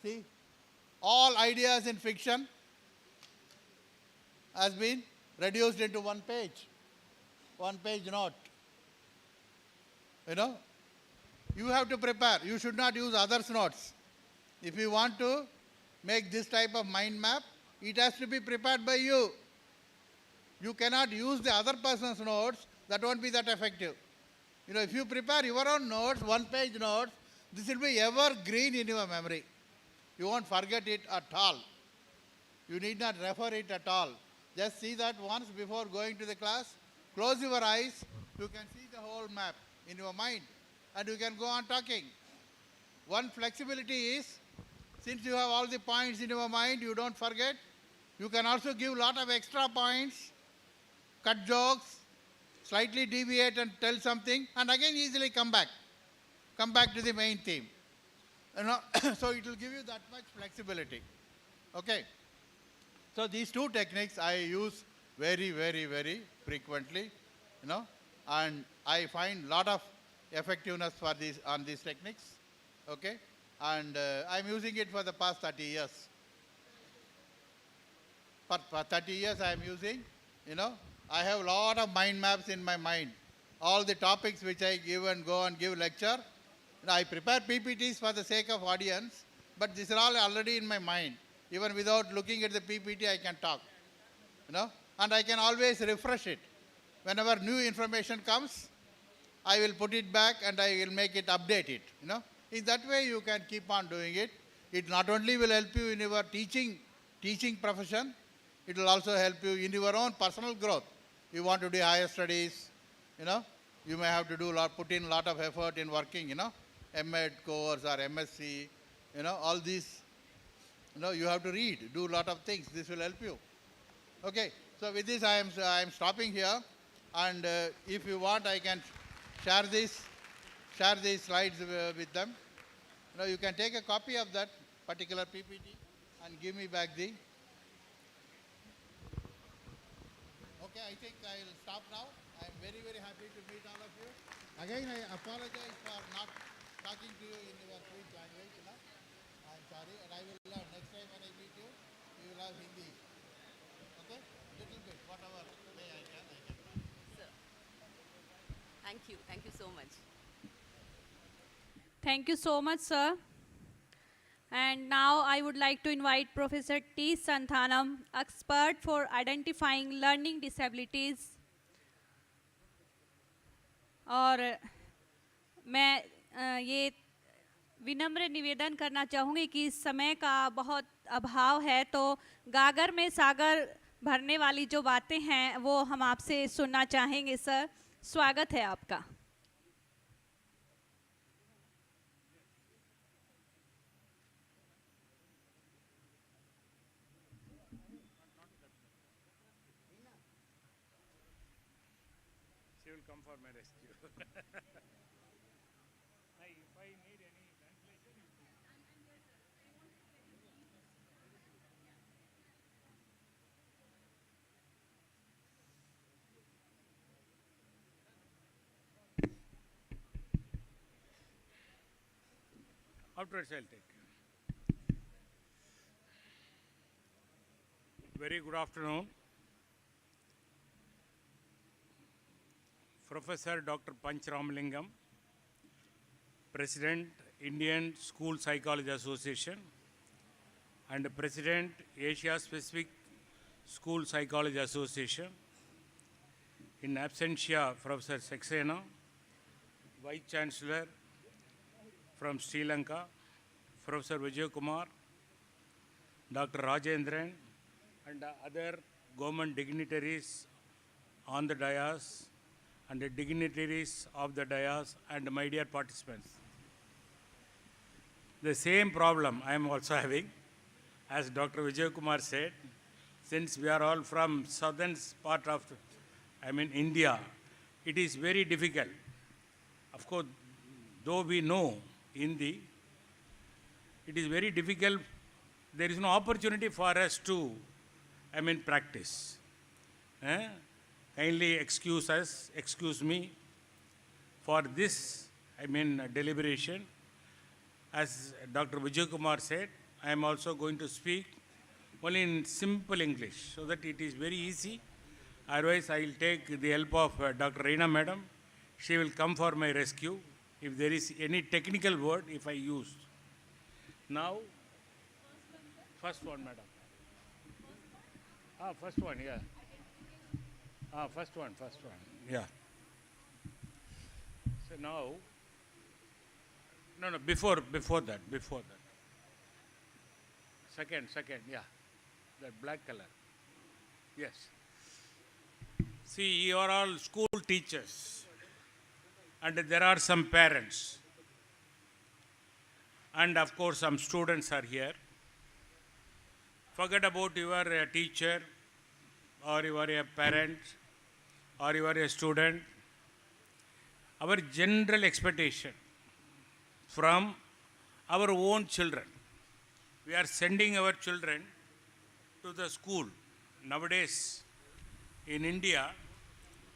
See, all ideas in fiction has been reduced into 1 page. 1-page note. You have to prepare. You should not use others' notes. If you want to make this type of mind map, it has to be prepared by you. You cannot use the other person's notes. That won't be that effective. If you prepare your own notes, 1-page notes, this will be evergreen in your memory. You won't forget it at all. You need not refer it at all. Just see that once before going to the class. Close your eyes. You can see the whole map in your mind. And you can go on talking. One flexibility is, since you have all the points in your mind, you don't forget. You can also give a lot of extra points, cut jokes, slightly deviate and tell something, and again easily come back. Come back to the main theme. So it will give you that much flexibility. Okay. So these 2 techniques I use very, very, very frequently, and I find a lot of effectiveness on these techniques. Okay. And I'm using it for the past 30 years. For 30 years I am using, I have a lot of mind maps in my mind. All the topics which I give and go and give lecture. I prepare PPTs for the sake of audience, but these are all already in my mind. Even without looking at the PPT, I can talk, and I can always refresh it. Whenever new information comes, I will put it back and I will make it update it. In that way, you can keep on doing it. It not only will help you in your teaching profession, it will also help you in your own personal growth. You want to do higher studies, you may have to put in a lot of effort in working, MEd course or MSc, all these, you have to read, do a lot of things. This will help you. Okay, so with this I am stopping here, and if you want, I can share these slides with them. You can take a copy of that particular PPT and give me back the. Okay, I think I will stop now. I am very, very happy to meet all of you. Again, I apologize for not talking to you in your French language. I am sorry, and I will learn. Next time when I meet you, you will have Hindi. Okay? Little bit, whatever way I can. Sir, thank you so much. Thank you so much, sir. And now I would like to invite Professor T. Santhanam, expert for identifying learning disabilities. और मैं ये विनम्र निवेदन करना चाहूँगी कि समय का बहुत अभाव है, तो गागर में सागर भरने वाली जो बातें हैं वो हम आपसे सुनना चाहेंगे। सर, स्वागत है आपका। She will come for my rescue. If I need any translation, afterwards I'll take. Very good afternoon. Professor Dr. Panch Ramalingam, President, Indian School Psychology Association, and President, Asia Pacific School Psychology Association. In absentia, Professor Saxena, Vice Chancellor from Sri Lanka, Professor Vijay Kumar, Dr. Rajendran, and other government dignitaries on the dais, and the dignitaries of the dais, and my dear participants. The same problem I am also having, as Dr. Vijay Kumar said, since we are all from southern part of, India, it is very difficult. Of course, though we know Hindi, it is very difficult. There is no opportunity for us to, practice. Kindly excuse me for this, deliberation. As Dr. Vijay Kumar said, I am also going to speak only in simple English so that it is very easy. Otherwise, I will take the help of Dr. Reena Madam. She will come for my rescue if there is any technical word if I use. Now, first one, Madam. First one, yeah. First one, yeah. So now, no, before that. Second, yeah. That black color. Yes. See, you are all school teachers, and there are some parents, and of course some students are here. Forget about you are a teacher, or you are a parent, or you are a student. Our general expectation from our own children, we are sending our children to the school. Nowadays, in India,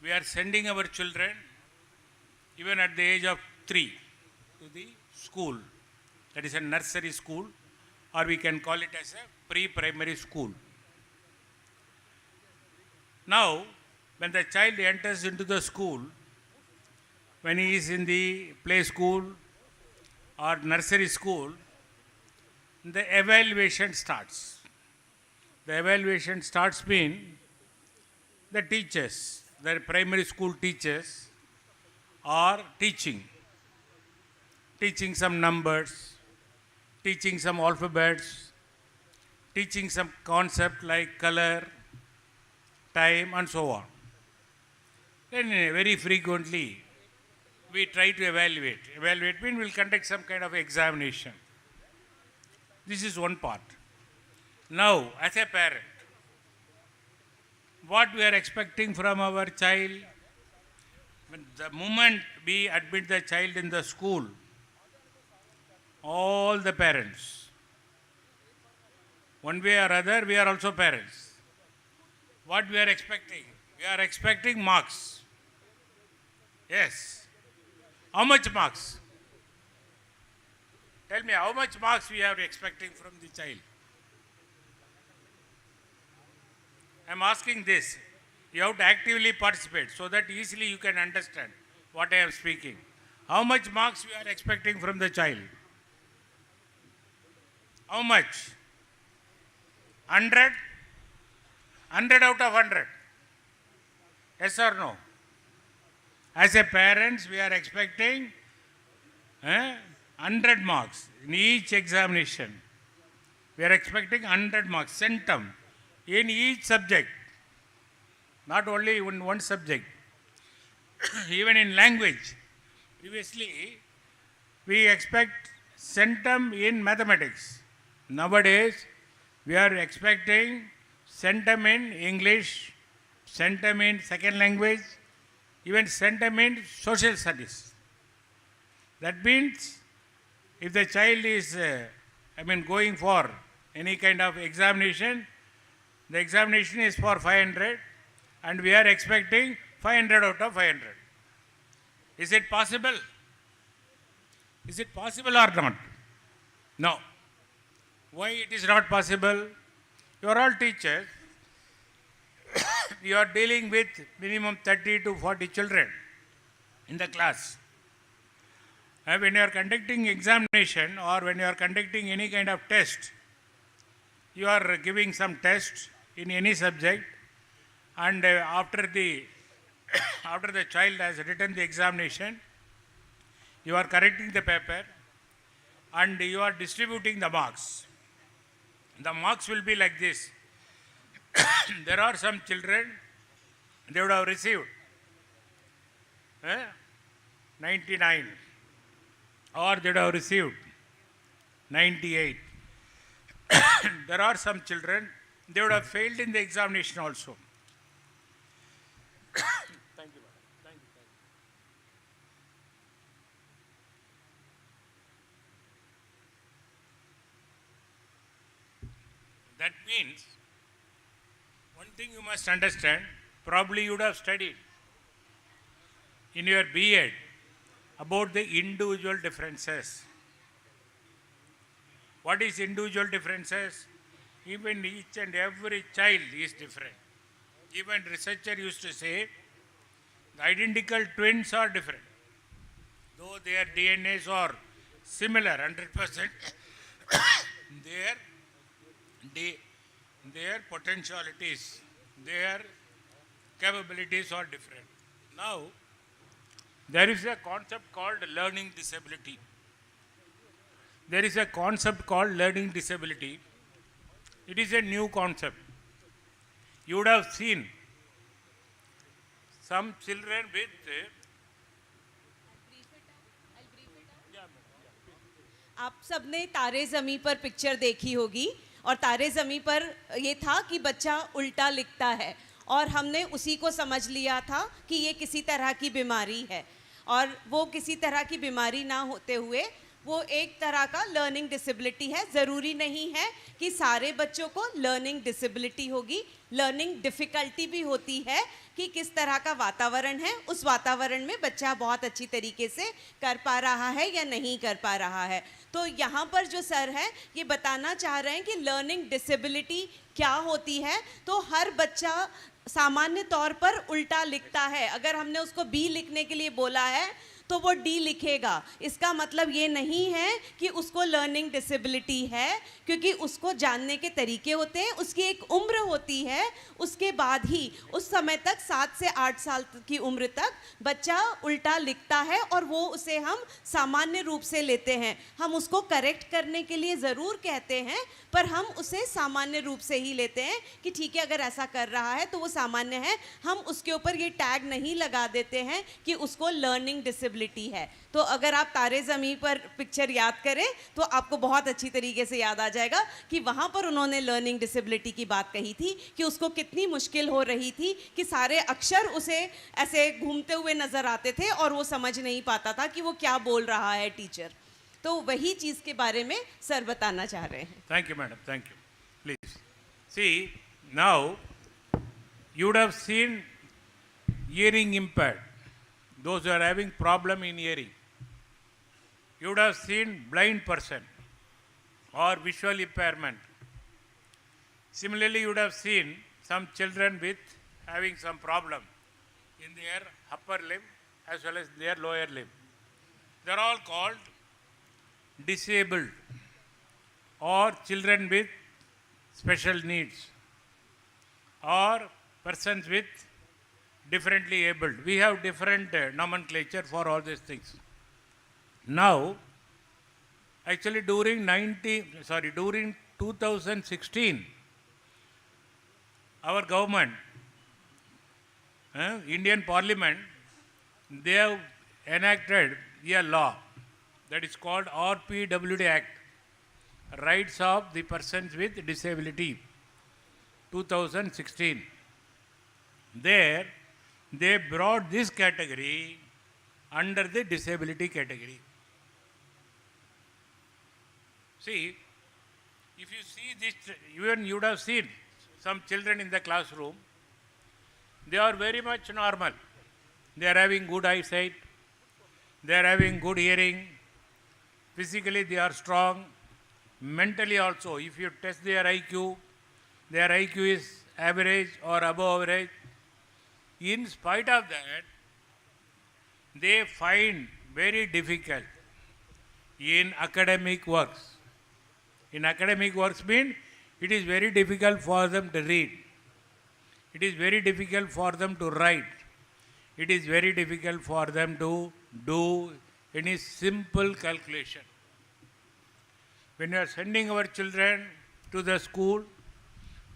we are sending our children even at the age of 3 to the school. That is a nursery school, or we can call it as a pre-primary school. Now, when the child enters into the school, when he is in the play school or nursery school, the evaluation starts. The evaluation starts mean the teachers, the primary school teachers are teaching some numbers, teaching some alphabets, teaching some concept like color, time and so on. Then very frequently we try to evaluate. Evaluate means we'll conduct some kind of examination. This is one part. Now, as a parent, what we are expecting from our child, when the moment we admit the child in the school, all the parents, one way or other, we are also parents. What we are expecting? We are expecting marks. Yes. How much marks? Tell me, how much marks we are expecting from the child? I am asking this. You have to actively participate so that easily you can understand what I am speaking. How much marks we are expecting from the child? How much? 100? 100 out of 100? Yes or no? As a parents, we are expecting 100 marks in each examination. We are expecting 100 marks, centum, in each subject. Not only in one subject. Even in language. Previously, we expect centum in mathematics. Nowadays, we are expecting centum in English, centum in second language, even centum in social studies. That means if the child is, going for any kind of examination, the examination is for 500 and we are expecting 500 out of 500. Is it possible? Is it possible or not? No. Why it is not possible? You are all teachers. You are dealing with minimum 30 to 40 children in the class. And when you are conducting examination or when you are conducting any kind of test, you are giving some test in any subject, and after the child has written the examination, you are correcting the paper and you are distributing the marks. The marks will be like this. There are some children, they would have received 99 or they would have received 98. There are some children, they would have failed in the examination also. Thank you, madam. Thank you. That means, one thing you must understand, probably you would have studied in your B.Ed about the individual differences. What is individual differences? Even each and every child is different. Even researcher used to say, the identical twins are different. Though their DNAs are similar, 100%, their potentialities, their capabilities are different. Now, there is a concept called learning disability. There is a concept called learning disability. It is a new concept. You would have seen some children with आप सबने तारे ज़मीं पर picture देखी होगी और तारे ज़मीं पर ये था कि बच्चा उल्टा लिखता है और हमने उसी को समझ लिया था कि ये किसी तरह की बीमारी है और वो किसी तरह की बीमारी ना होते हुए वो एक तरह का लर्निंग डिसेबिलिटी है। ज़रूरी नहीं है कि सारे बच्चों को लर्निंग डिसेबिलिटी होगी, लर्निंग डिफ़िकल्टी भी होती है कि किस तरह का वातावरण है, उस वातावरण में बच्चा बहुत अच्छी तरीके से कर पा रहा है या नहीं कर पा रहा है। तो यहाँ पर जो सर है ये बताना चाह रहे हैं कि लर्निंग डिसेबिलिटी क्या होती है। तो हर बच्चा सामान्य तौर पर उल्टा लिखता है। अगर हमने उसको बी लिखने के लिए बोला है तो वो डी लिखेगा। इसका मतलब ये नहीं है कि उसको लर्निंग डिसेबिलिटी है, क्योंकि उसको जानने के तरीके होते हैं, उसकी एक उम्र होती है। उसके बाद ही उस समय तक 7 से 8 साल की उम्र तक बच्चा उल्टा लिखता है और वो उसे हम सामान्य रूप से लेते हैं। हम उसको करेक्ट करने के लिए ज़रूर कहते हैं, पर हम उसे सामान्य रूप से ही लेते हैं कि ठीक है, अगर ऐसा कर रहा है तो वो सामान्य है। हम उसके ऊपर ये टैग नहीं लगा देते हैं कि उसको लर्निंग डिसेबिलिटी है। तो अगर आप तारे ज़मीं पर पिक्चर याद करें तो आपको बहुत अच्छी तरीके से याद आ जाएगा कि वहाँ पर उन्होंने लर्निंग डिसेबिलिटी की बात कही थी कि उसको कितनी मुश्किल हो रही थी कि सारे अक्षर उसे ऐसे घूमते हुए नज़र आते थे और वो समझ नहीं पाता था कि वो क्या बोल रहा है टीचर। तो वही चीज़ के बारे में सर बताना चाह रहे हैं। Thank you, madam. Thank you. Please. See, now you would have seen hearing impaired, those who are having problem in hearing. You would have seen blind person or visual impairment. Similarly, you would have seen some children with having some problem in their upper limb as well as their lower limb. They are all called disabled or children with special needs or persons with differently abled. We have different nomenclature for all these things. Now, actually during 2016, our government, Indian Parliament, they have enacted a law that is called RPWD Act, Rights of the Persons with Disability, 2016. There, they brought this category under the disability category. See, if you see this, even you would have seen some children in the classroom, they are very much normal. They are having good eyesight, they are having good hearing, physically they are strong, mentally also. If you test their IQ is average or above average. In spite of that, they find very difficult in academic works. In academic works means it is very difficult for them to read. It is very difficult for them to write. It is very difficult for them to do any simple calculation. When you are sending our children to the school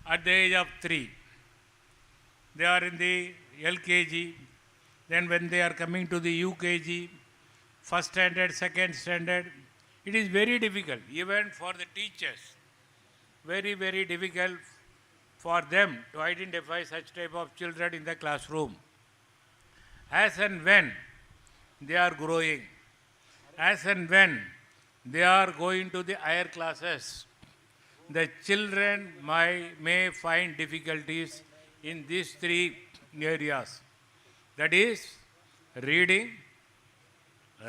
at the age of 3, they are in the LKG, then when they are coming to the UKG, first standard, second standard, it is very difficult, even for the teachers, very, very difficult for them to identify such type of children in the classroom. As and when they are growing, as and when they are going to the higher classes, the children may find difficulties in these 3 areas. That is reading,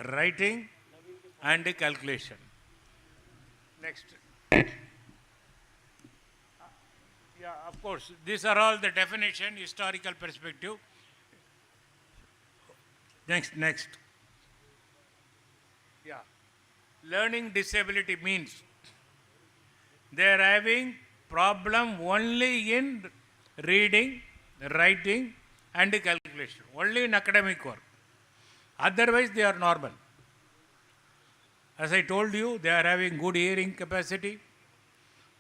writing and calculation. Next. Yeah, of course, these are all the definition, historical perspective. Next. Yeah. Learning disability means they are having problem only in reading, writing and calculation, only in academic work. Otherwise they are normal. As I told you, they are having good hearing capacity,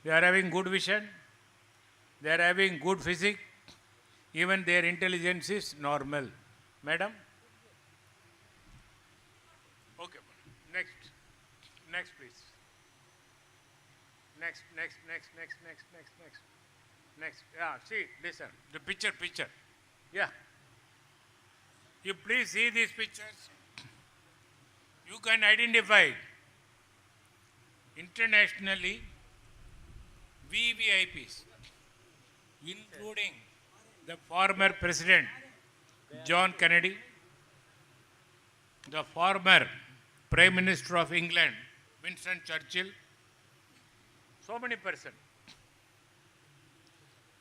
they are having good vision, they are having good physics, even their intelligence is normal. Madam? Okay, next please. Next. Yeah, see, listen, the picture. Yeah. You please see these pictures. You can identify internationally VVIPs, including the former President John Kennedy, the former Prime Minister of England Winston Churchill, so many persons.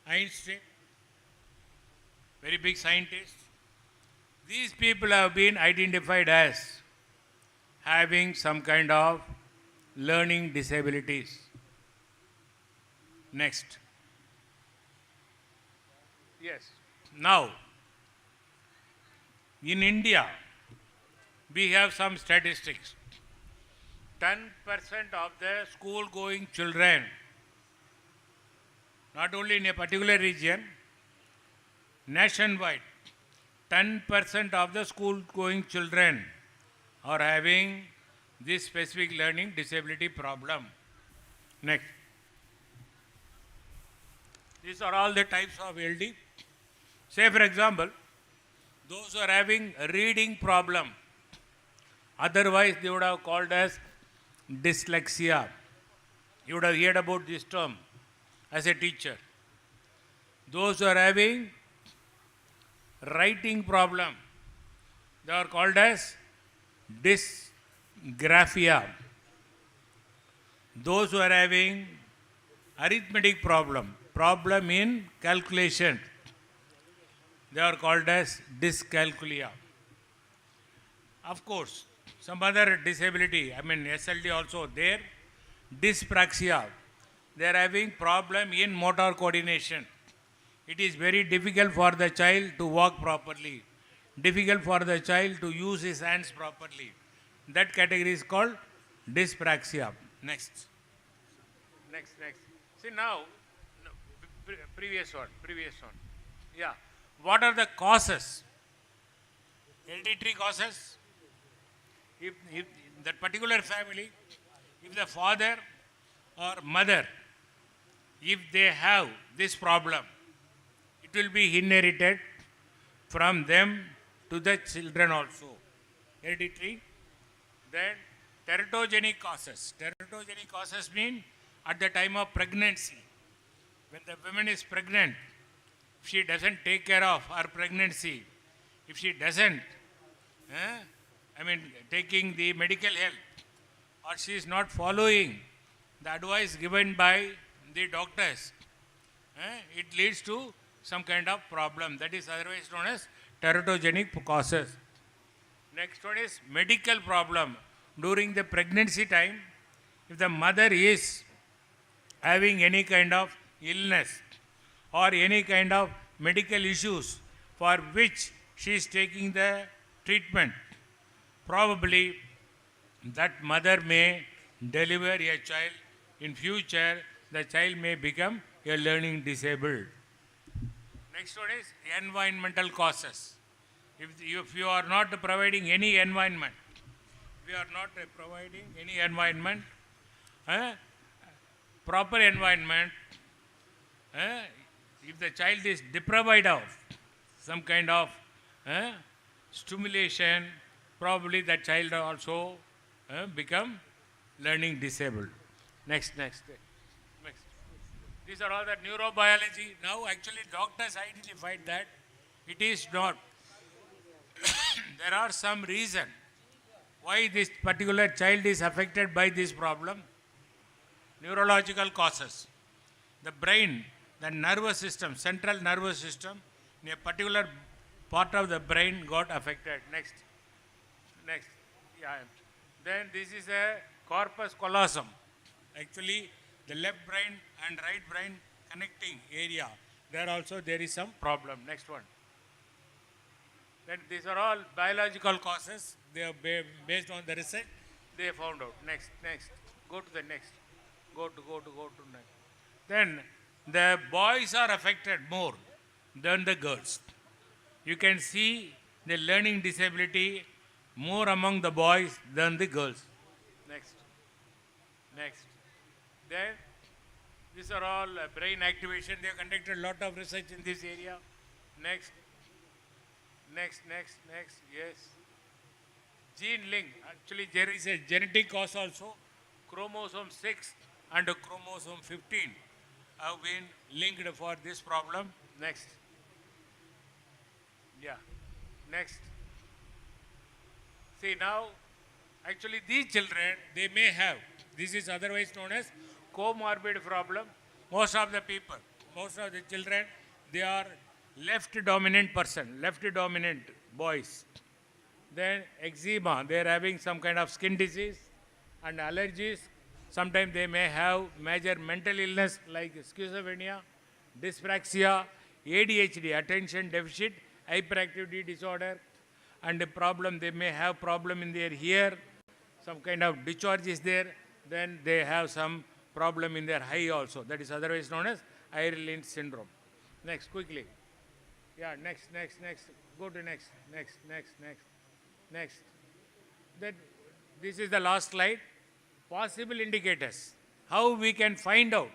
Einstein, very big scientist, These people have been identified as having some kind of learning disabilities. Next. Yes. Now, in India, we have some statistics. 10% of the school-going children, not only in a particular region, nationwide, 10% of the school-going children are having this specific learning disability problem. Next. These are all the types of LD. Say for example, those who are having a reading problem, otherwise they would have called as dyslexia. You would have heard about this term as a teacher. Those who are having writing problem, they are called as dysgraphia. Those who are having arithmetic problem in calculation, they are called as dyscalculia. Of course, some other disability, SLD also there, dyspraxia. They are having problem in motor coordination. It is very difficult for the child to walk properly, difficult for the child to use his hands properly. That category is called dyspraxia. Next. See now, previous one. Yeah. What are the causes? Hereditary causes. If that particular family, if the father or mother, if they have this problem, it will be inherited from them to the children also. Hereditary. Then teratogenic causes. Teratogenic causes mean at the time of pregnancy. When the woman is pregnant, if she doesn't take care of her pregnancy, if she doesn't, taking the medical help, or she is not following the advice given by the doctors, it leads to some kind of problem. That is otherwise known as teratogenic causes. Next one is medical problem. During the pregnancy time, if the mother is having any kind of illness or any kind of medical issues for which she is taking the treatment, probably that mother may deliver a child. In future, the child may become a learning disabled. Next one is environmental causes. If you are not providing any environment, proper environment, if the child is deprived of some kind of stimulation, probably that child also become learning disabled. Next. These are all the neurobiology. Now actually doctors identified that it is not. There are some reason why this particular child is affected by this problem. Neurological causes. The brain, the nervous system, central nervous system, in a particular part of the brain got affected. Next. Yeah. Then this is a corpus callosum. Actually, the left brain and right brain connecting area. There is some problem. Next one. Then these are all biological causes. They are based on the research they found out. Next. Go to the next. Go to next. Then the boys are affected more than the girls. You can see the learning disability more among the boys than the girls. Next. Then these are all brain activation. They have conducted a lot of research in this area. Next. Yes. Gene link. Actually, there is a genetic cause also. Chromosome 6 and chromosome 15 have been linked for this problem. Next. Yeah. Next. See now, actually these children, they may have, this is otherwise known as comorbid problem. Most of the children, they are left dominant person, left dominant boys. Then eczema, they are having some kind of skin disease and allergies. Sometimes they may have major mental illness like schizophrenia, dyspraxia, ADHD, attention deficit, hyperactivity disorder, and a problem, they may have problem in their ear, some kind of discharge is there, then they have some problem in their eye also. That is otherwise known as Ireland syndrome. Next, quickly. Yeah, next. Go to next. This is the last slide. Possible indicators. How we can find out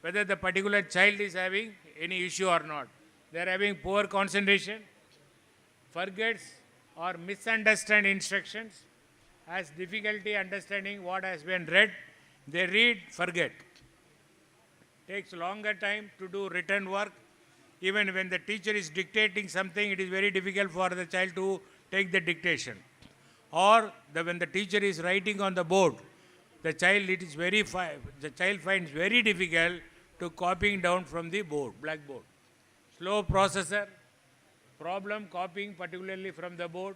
whether the particular child is having any issue or not. They are having poor concentration, forgets or misunderstand instructions, has difficulty understanding what has been read. They read, forget. Takes longer time to do written work. Even when the teacher is dictating something, it is very difficult for the child to take the dictation. Or when the teacher is writing on the board, the child finds very difficult to copying down from the board, blackboard. Slow processor, problem copying particularly from the board,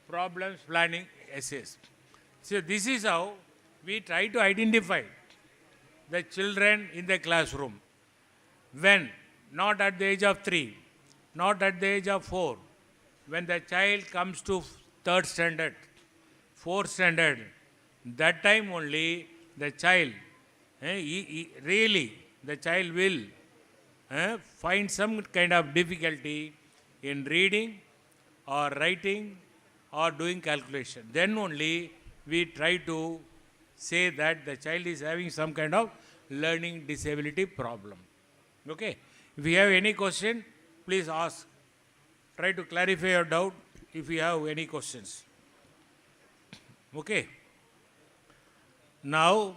problems planning essays. So this is how we try to identify the children in the classroom. When not at the age of 3, not at the age of 4, when the child comes to 3rd standard, 4th standard, that time only the child, the child will find some kind of difficulty in reading or writing or doing calculation. Then only we try to say that the child is having some kind of learning disability problem. Okay? If you have any question, please ask. Try to clarify your doubt if you have any questions. Okay? Now,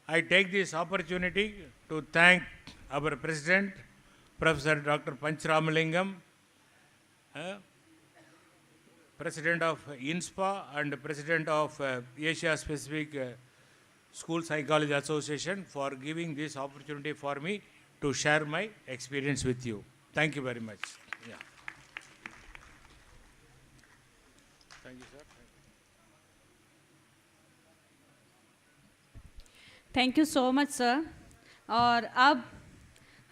I take this opportunity to thank our President, Professor Dr. Panchramalingam, President of INSPA and President of Asia Pacific School Psychology Association, for giving this opportunity for me to share my experience with you. Thank you very much. Yeah. Thank you, sir. Thank you so much sir. और अब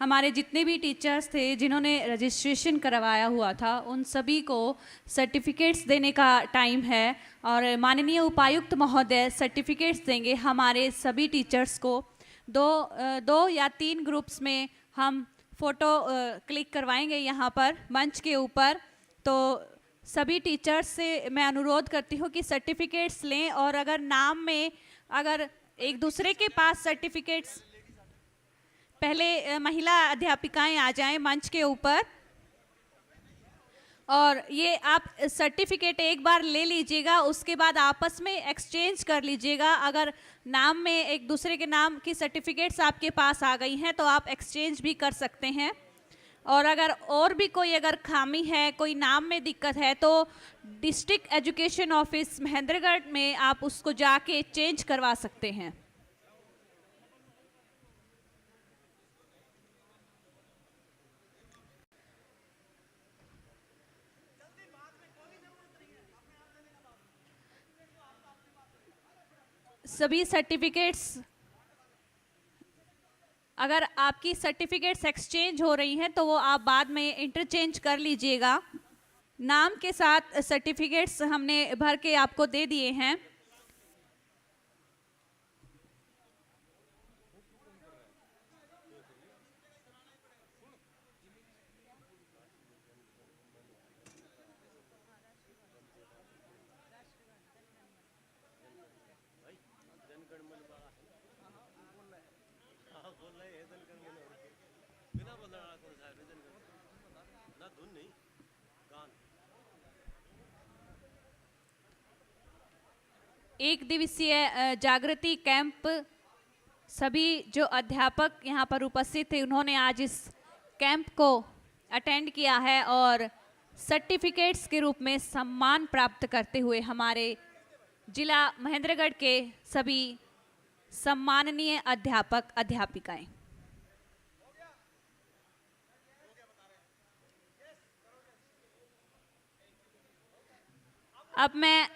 हमारे जितने भी teachers थे जिन्होंने registration करवाया हुआ था, उन सभी को सर्टिफिकेट्स देने का टाइम है। और माननीय उपायुक्त महोदय सर्टिफिकेट्स देंगे हमारे सभी टीचर्स को। दो या 3 ग्रुप्स में हम फ़ोटो क्लिक करवाएंगे यहाँ पर मंच के ऊपर। तो सभी टीचर्स से मैं अनुरोध करती हूँ कि सर्टिफिकेट्स लें, और अगर नाम में अगर एक दूसरे के पास सर्टिफिकेट्स, पहले महिला अध्यापिकाएं आ जाएं मंच के ऊपर, और ये आप सर्टिफिकेट एक बार ले लीजिएगा, उसके बाद आपस में एक्सचेंज कर लीजिएगा। अगर नाम में एक दूसरे के नाम की सर्टिफिकेट्स आपके पास आ गई हैं तो आप एक्सचेंज भी कर सकते हैं। और अगर और भी कोई अगर खामी है, कोई नाम में दिक्कत है, तो डिस्ट्रिक्ट एजुकेशन ऑफिस महेंद्रगढ़ में आप उसको जाके चेंज करवा सकते हैं। सभी सर्टिफिकेट्स, अगर आपकी सर्टिफिकेट्स एक्सचेंज हो रही हैं तो वो आप बाद में इंटरचेंज कर लीजिएगा। नाम के साथ सर्टिफिकेट्स हमने भर के आपको दे दिए हैं। एक दिवसीय जागृति कैंप, सभी जो अध्यापक यहाँ पर उपस्थित थे उन्होंने आज इस कैंप को अटेंड किया है और सर्टिफिकेट्स के रूप में सम्मान प्राप्त करते हुए हमारे जिला महेंद्रगढ़ के सभी सम्माननीय अध्यापक अध्यापिकाएं। अब मैं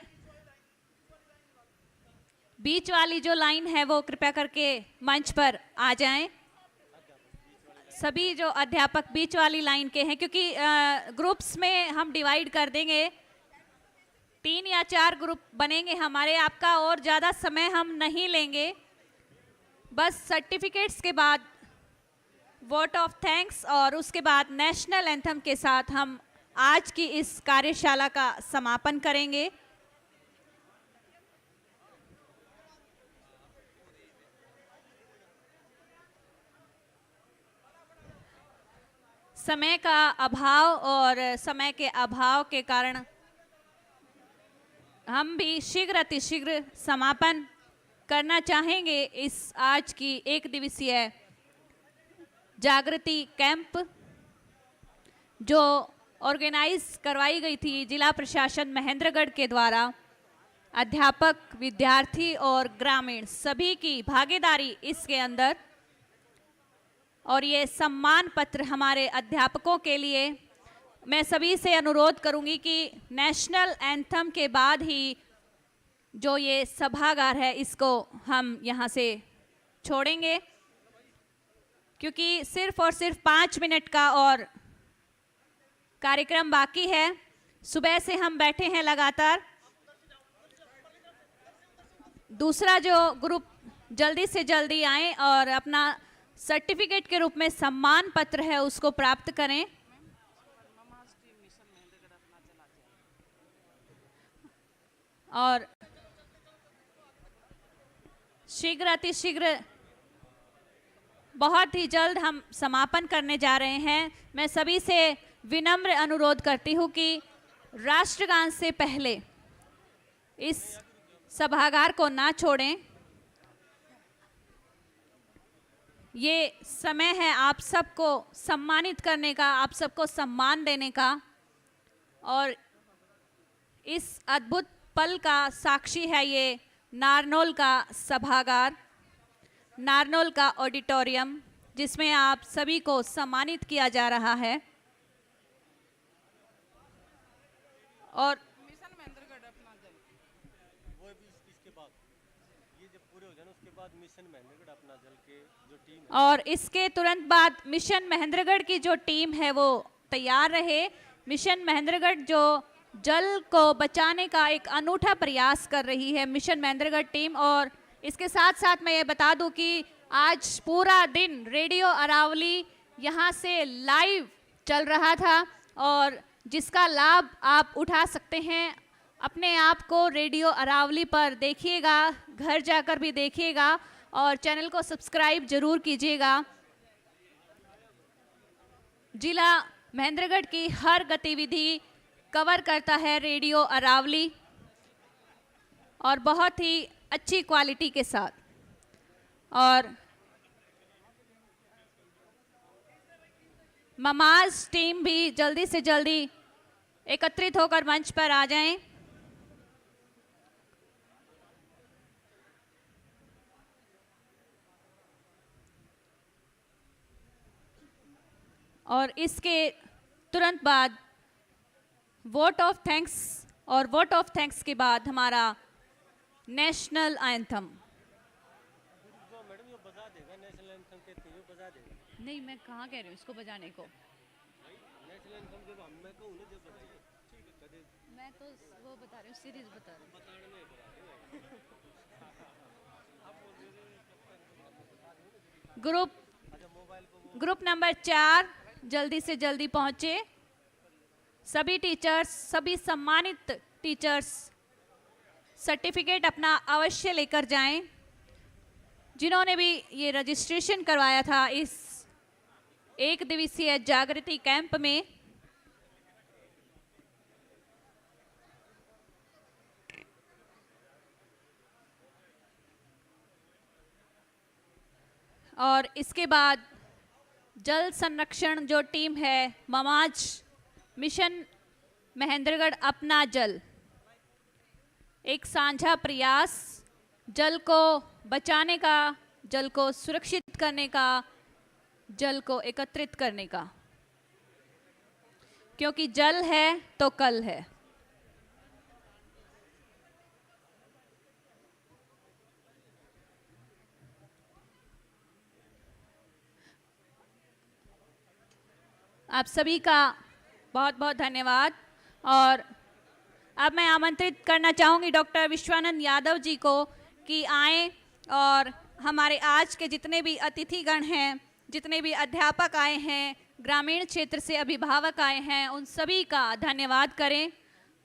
बीच वाली जो लाइन है वो कृपया करके मंच पर आ जाएं। सभी जो अध्यापक बीच वाली लाइन के हैं, क्योंकि ग्रुप्स में हम डिवाइड कर देंगे, 3 या 4 ग्रुप बनेंगे हमारे। आपका और ज़्यादा समय हम नहीं लेंगे। बस सर्टिफिकेट्स के बाद वोट ऑफ थैंक्स और उसके बाद नेशनल एंथम के साथ हम आज की इस कार्यशाला का समापन करेंगे। समय का अभाव और समय के अभाव के कारण हम भी शीघ्र अतिशीघ्र समापन करना चाहेंगे इस आज की 1 दिवसीय जागृति कैंप जो ऑर्गेनाइज करवाई गई थी जिला प्रशासन महेंद्रगढ़ के द्वारा। अध्यापक, विद्यार्थी और ग्रामीण सभी की भागीदारी इसके अंदर। और ये सम्मान पत्र हमारे अध्यापकों के लिए। मैं सभी से अनुरोध करूंगी कि नेशनल एंथम के बाद ही जो ये सभागार है इसको हम यहाँ से छोड़ेंगे, क्योंकि सिर्फ और सिर्फ 5 मिनट का और कार्यक्रम बाकी है। सुबह से हम बैठे हैं लगातार। दूसरा जो ग्रुप जल्दी से जल्दी आए और अपना सर्टिफिकेट के रूप में सम्मान पत्र है उसको प्राप्त करें। और शीघ्र अतिशीघ्र बहुत ही जल्द हम समापन करने जा रहे हैं। मैं सभी से विनम्र अनुरोध करती हूँ कि राष्ट्रगान से पहले इस सभागार को ना छोड़ें। ये समय है आप सबको सम्मानित करने का, आप सबको सम्मान देने का। और इस अद्भुत पल का साक्षी है ये नारनौल का सभागार, नारनौल का ऑडिटोरियम, जिसमें आप सभी को सम्मानित किया जा रहा है। और इसके तुरंत बाद मिशन महेंद्रगढ़ की जो टीम है वो तैयार रहे। मिशन महेंद्रगढ़ जो जल को बचाने का एक अनूठा प्रयास कर रही है, मिशन महेंद्रगढ़ टीम। और इसके साथ साथ मैं ये बता दूं कि आज पूरा दिन रेडियो अरावली यहाँ से लाइव चल रहा था और जिसका लाभ आप उठा सकते हैं। अपने आप को रेडियो अरावली पर देखिएगा, घर जाकर भी देखिएगा और चैनल को सब्सक्राइब जरूर कीजिएगा। जिला महेंद्रगढ़ की हर गतिविधि कवर करता है रेडियो अरावली और बहुत ही अच्छी क्वालिटी के साथ। और ममाज टीम भी जल्दी से जल्दी एकत्रित होकर मंच पर आ जाएं। और इसके तुरंत बाद वोट ऑफ थैंक्स और वोट ऑफ थैंक्स के बाद हमारा नेशनल एंथम। नहीं, मैं कहाँ कह रही हूँ इसको बजाने को। मैं तो वो बता रही हूँ, सीरीज बता रही हूँ। ग्रुप नंबर 4 जल्दी से जल्दी पहुंचे। सभी टीचर्स, सभी सम्मानित टीचर्स सर्टिफिकेट अपना अवश्य लेकर जाएं। जिन्होंने भी ये रजिस्ट्रेशन करवाया था इस 1 दिवसीय जागृति कैंप में, और इसके बाद जल संरक्षण जो टीम है ममाज मिशन महेंद्रगढ़ अपना जल, एक साझा प्रयास जल को बचाने का, जल को सुरक्षित करने का, जल को एकत्रित करने का, क्योंकि जल है तो कल है। आप सभी का बहुत बहुत धन्यवाद। और अब मैं आमंत्रित करना चाहूँगी डॉक्टर विश्वानंद यादव जी को कि आएँ और हमारे आज के जितने भी अतिथिगण हैं, जितने भी अध्यापक आए हैं, ग्रामीण क्षेत्र से अभिभावक आए हैं, उन सभी का धन्यवाद करें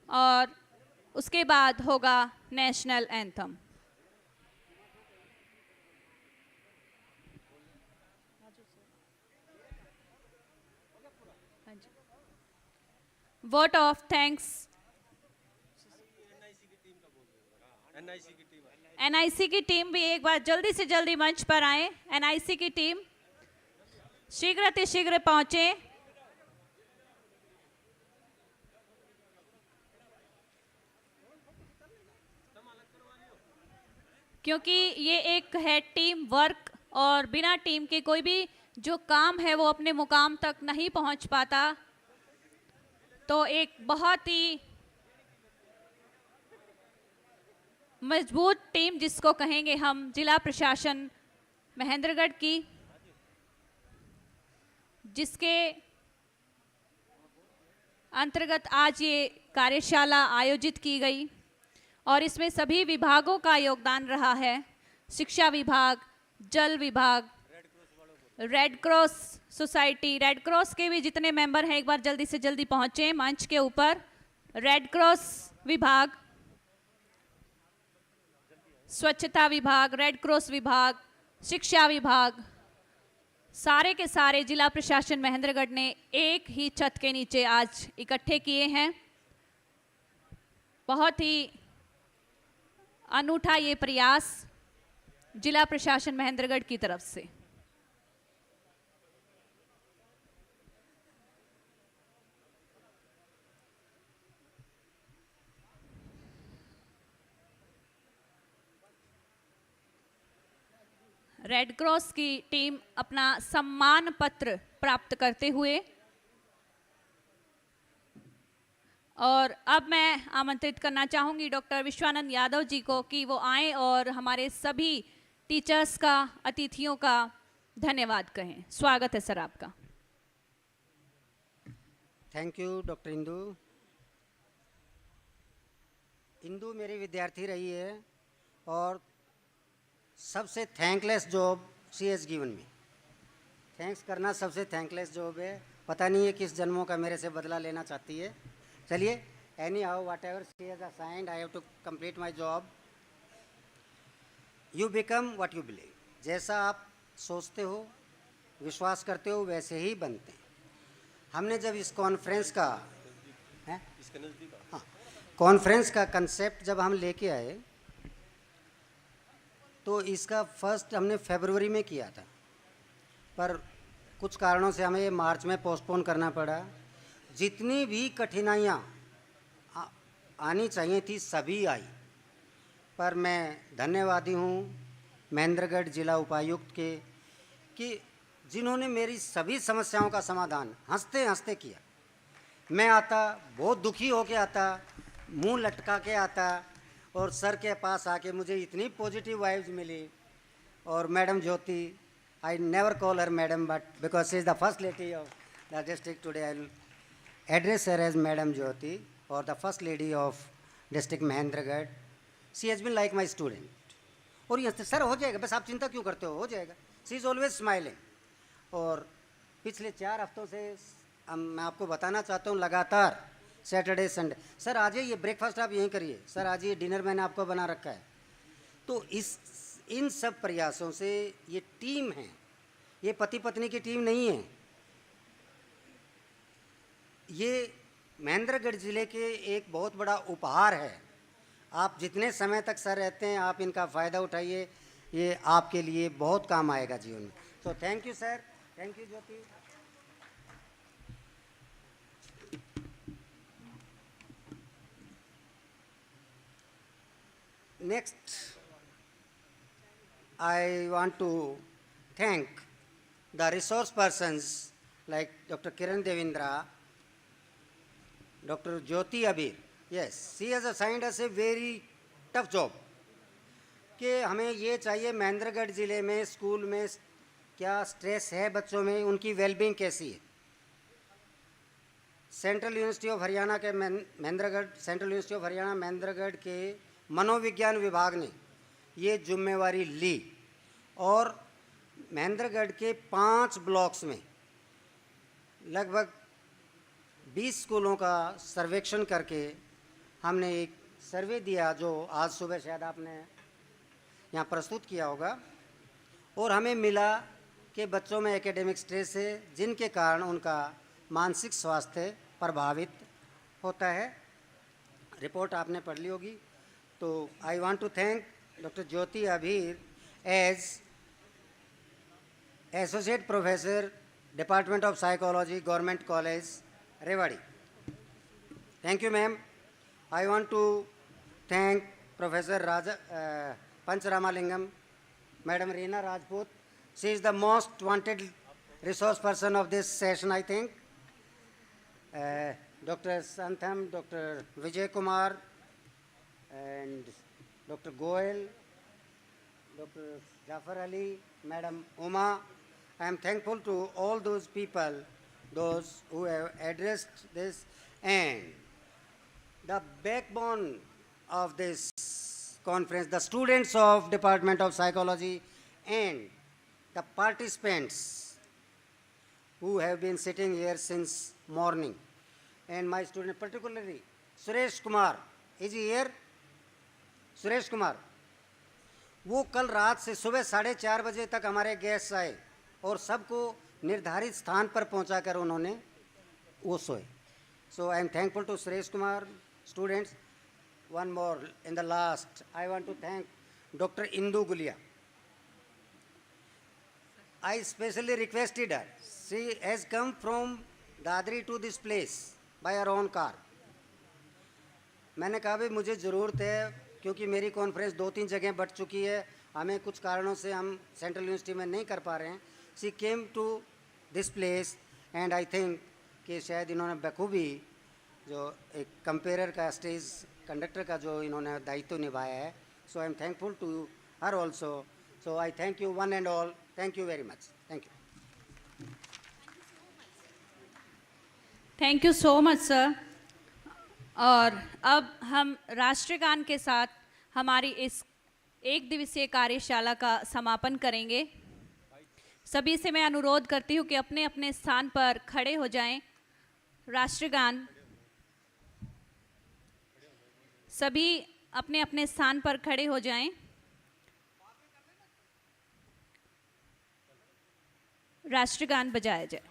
और उसके बाद होगा national anthem. Vote of thanks NIC की टीम भी एक बार जल्दी से जल्दी मंच पर आए। एनआईसी की टीम शीघ्र अतिशीघ्र पहुंचे। क्योंकि ये एक है टीम वर्क और बिना टीम के कोई भी जो काम है वो अपने मुकाम तक नहीं पहुंच पाता। तो एक बहुत ही मजबूत टीम जिसको कहेंगे हम जिला प्रशासन महेंद्रगढ़ की, जिसके अंतर्गत आज ये कार्यशाला आयोजित की गई और इसमें सभी विभागों का योगदान रहा है। शिक्षा विभाग, जल विभाग, red cross society, red cross के भी जितने मेंबर हैं एक बार जल्दी से जल्दी पहुंचे मंच के ऊपर। रेड क्रॉस विभाग, स्वच्छता विभाग, रेड क्रॉस विभाग, शिक्षा विभाग, सारे के सारे जिला प्रशासन महेंद्रगढ़ ने एक ही छत के नीचे आज इकट्ठे किए हैं। बहुत ही अनूठा ये प्रयास जिला प्रशासन महेंद्रगढ़ की तरफ से। रेड क्रॉस की टीम अपना सम्मान पत्र प्राप्त करते हुए, और अब मैं आमंत्रित करना चाहूंगी डॉक्टर विश्वानंद यादव जी को कि वो आएं और हमारे सभी टीचर्स का, अतिथियों का धन्यवाद कहें। स्वागत है सर आपका। Thank you doctor Indu. Indu मेरी विद्यार्थी रही है और सबसे thankless job she has given me. Thanks करना सबसे थैंकलेस जॉब है। पता नहीं है किस जन्मों का मेरे से बदला लेना चाहती है। चलिए, anyhow whatever she has assigned, I have to complete my job. You become what you believe. जैसा आप सोचते हो, विश्वास करते हो, वैसे ही बनते हैं। हमने जब इस कॉन्फ्रेंस का कॉन्फ्रेंस का कंसेप्ट जब हम लेके आए तो इसका फर्स्ट हमने फरवरी में किया था, पर कुछ कारणों से हमें मार्च में पोस्टपोन करना पड़ा। जितनी भी कठिनाइयाँ आनी चाहिए थी सभी आई, पर मैं धन्यवादी हूँ महेंद्रगढ़ जिला उपायुक्त के कि जिन्होंने मेरी सभी समस्याओं का समाधान हंसते हंसते किया। मैं आता बहुत दुखी होके आता, मुंह लटका के आता, और सर के पास आके मुझे इतनी पॉजिटिव वाइब्स मिली। और madam Jyoti, I never call her madam but because she is the first lady of the district today, I will address her as madam Jyoti, और the first lady of district Mahendragarh. She has been like my student. और ये sir हो जाएगा, बस आप चिंता क्यों करते हो जाएगा। She is always smiling. और पिछले 4 हफ्तों से मैं आपको बताना चाहता हूँ, लगातार सैटरडे संडे, सर आज ये ब्रेकफास्ट आप यहीं करिए, सर आज ये डिनर मैंने आपको बना रखा है। तो इन सब प्रयासों से ये टीम है, ये पति पत्नी की टीम नहीं है, ये महेंद्रगढ़ ज़िले के एक बहुत बड़ा उपहार है। आप जितने समय तक सर रहते हैं आप इनका फ़ायदा उठाइए, ये आपके लिए बहुत काम आएगा जीवन में। So thank you sir, thank you Jyoti. Next, I want to thank the resource persons like Dr. Kiran Devendra, Dr. Jyoti Abir. Yes, she has assigned us a very tough job. कि हमें ये चाहिए महेंद्रगढ़ ज़िले में school में क्या stress है बच्चों में, उनकी वेलबींग कैसी है। सेंट्रल यूनिवर्सिटी ऑफ हरियाणा के Mahendragarh central university of Haryana Mahendragarh के मनोविज्ञान विभाग ने ये जिम्मेवारी ली और महेंद्रगढ़ के 5 ब्लॉक्स में लगभग 20 स्कूलों का सर्वेक्षण करके हमने एक सर्वे दिया जो आज सुबह शायद आपने यहाँ प्रस्तुत किया होगा। और हमें मिला कि बच्चों में एकेडमिक स्ट्रेस है जिनके कारण उनका मानसिक स्वास्थ्य प्रभावित होता है। रिपोर्ट आपने पढ़ ली होगी। तो I want to thank doctor Jyoti Abhir as associate professor department of psychology government college Rewari. Thank you ma'am. I want to thank Professor Pancharamalingam, Madam Reena Rajput. She is the most wanted resource person of this session, I think. Dr. Santham, Dr. Vijay Kumar, and Dr. Goel, Dr. Jafar Ali, Madam Uma. I am thankful to all those people, those who have addressed this, and the backbone of this conference, the students of Department of Psychology and the participants who have been sitting here since morning. And my student, particularly Suresh Kumar, is he here? Suresh Kumar, वो कल रात से सुबह 4:30 बजे तक हमारे guest आए और सबको निर्धारित स्थान पर पहुंचाकर उन्होंने वो सोए. So I am thankful to Suresh Kumar. Students, one more in the last, I want to thank Dr. Indu Gulia. I specially requested her. She has come from Dadri to this place by her own car. मैंने कहा भाई मुझे ज़रूरत है क्योंकि मेरी conference 2-3 जगह बढ़ चुकी है, हमें कुछ कारणों से हम सेंट्रल यूनिवर्सिटी में नहीं कर पा रहे हैं. She came to this place and I think कि शायद इन्होंने बखूबी जो एक कंपेरर का स्टेज कंडक्टर का जो इन्होंने दायित्व निभाया है. So I am thankful to her also. So I thank you one and all. Thank you very much. Thank you. Thank you so much sir. और अब हम राष्ट्रगान के साथ हमारी इस 1 दिवसीय कार्यशाला का समापन करेंगे. सभी से मैं अनुरोध करती हूँ कि अपने अपने स्थान पर खड़े हो जाएं. राष्ट्रगान सभी अपने अपने स्थान पर खड़े हो जाएं. राष्ट्रगान बजाया जाए.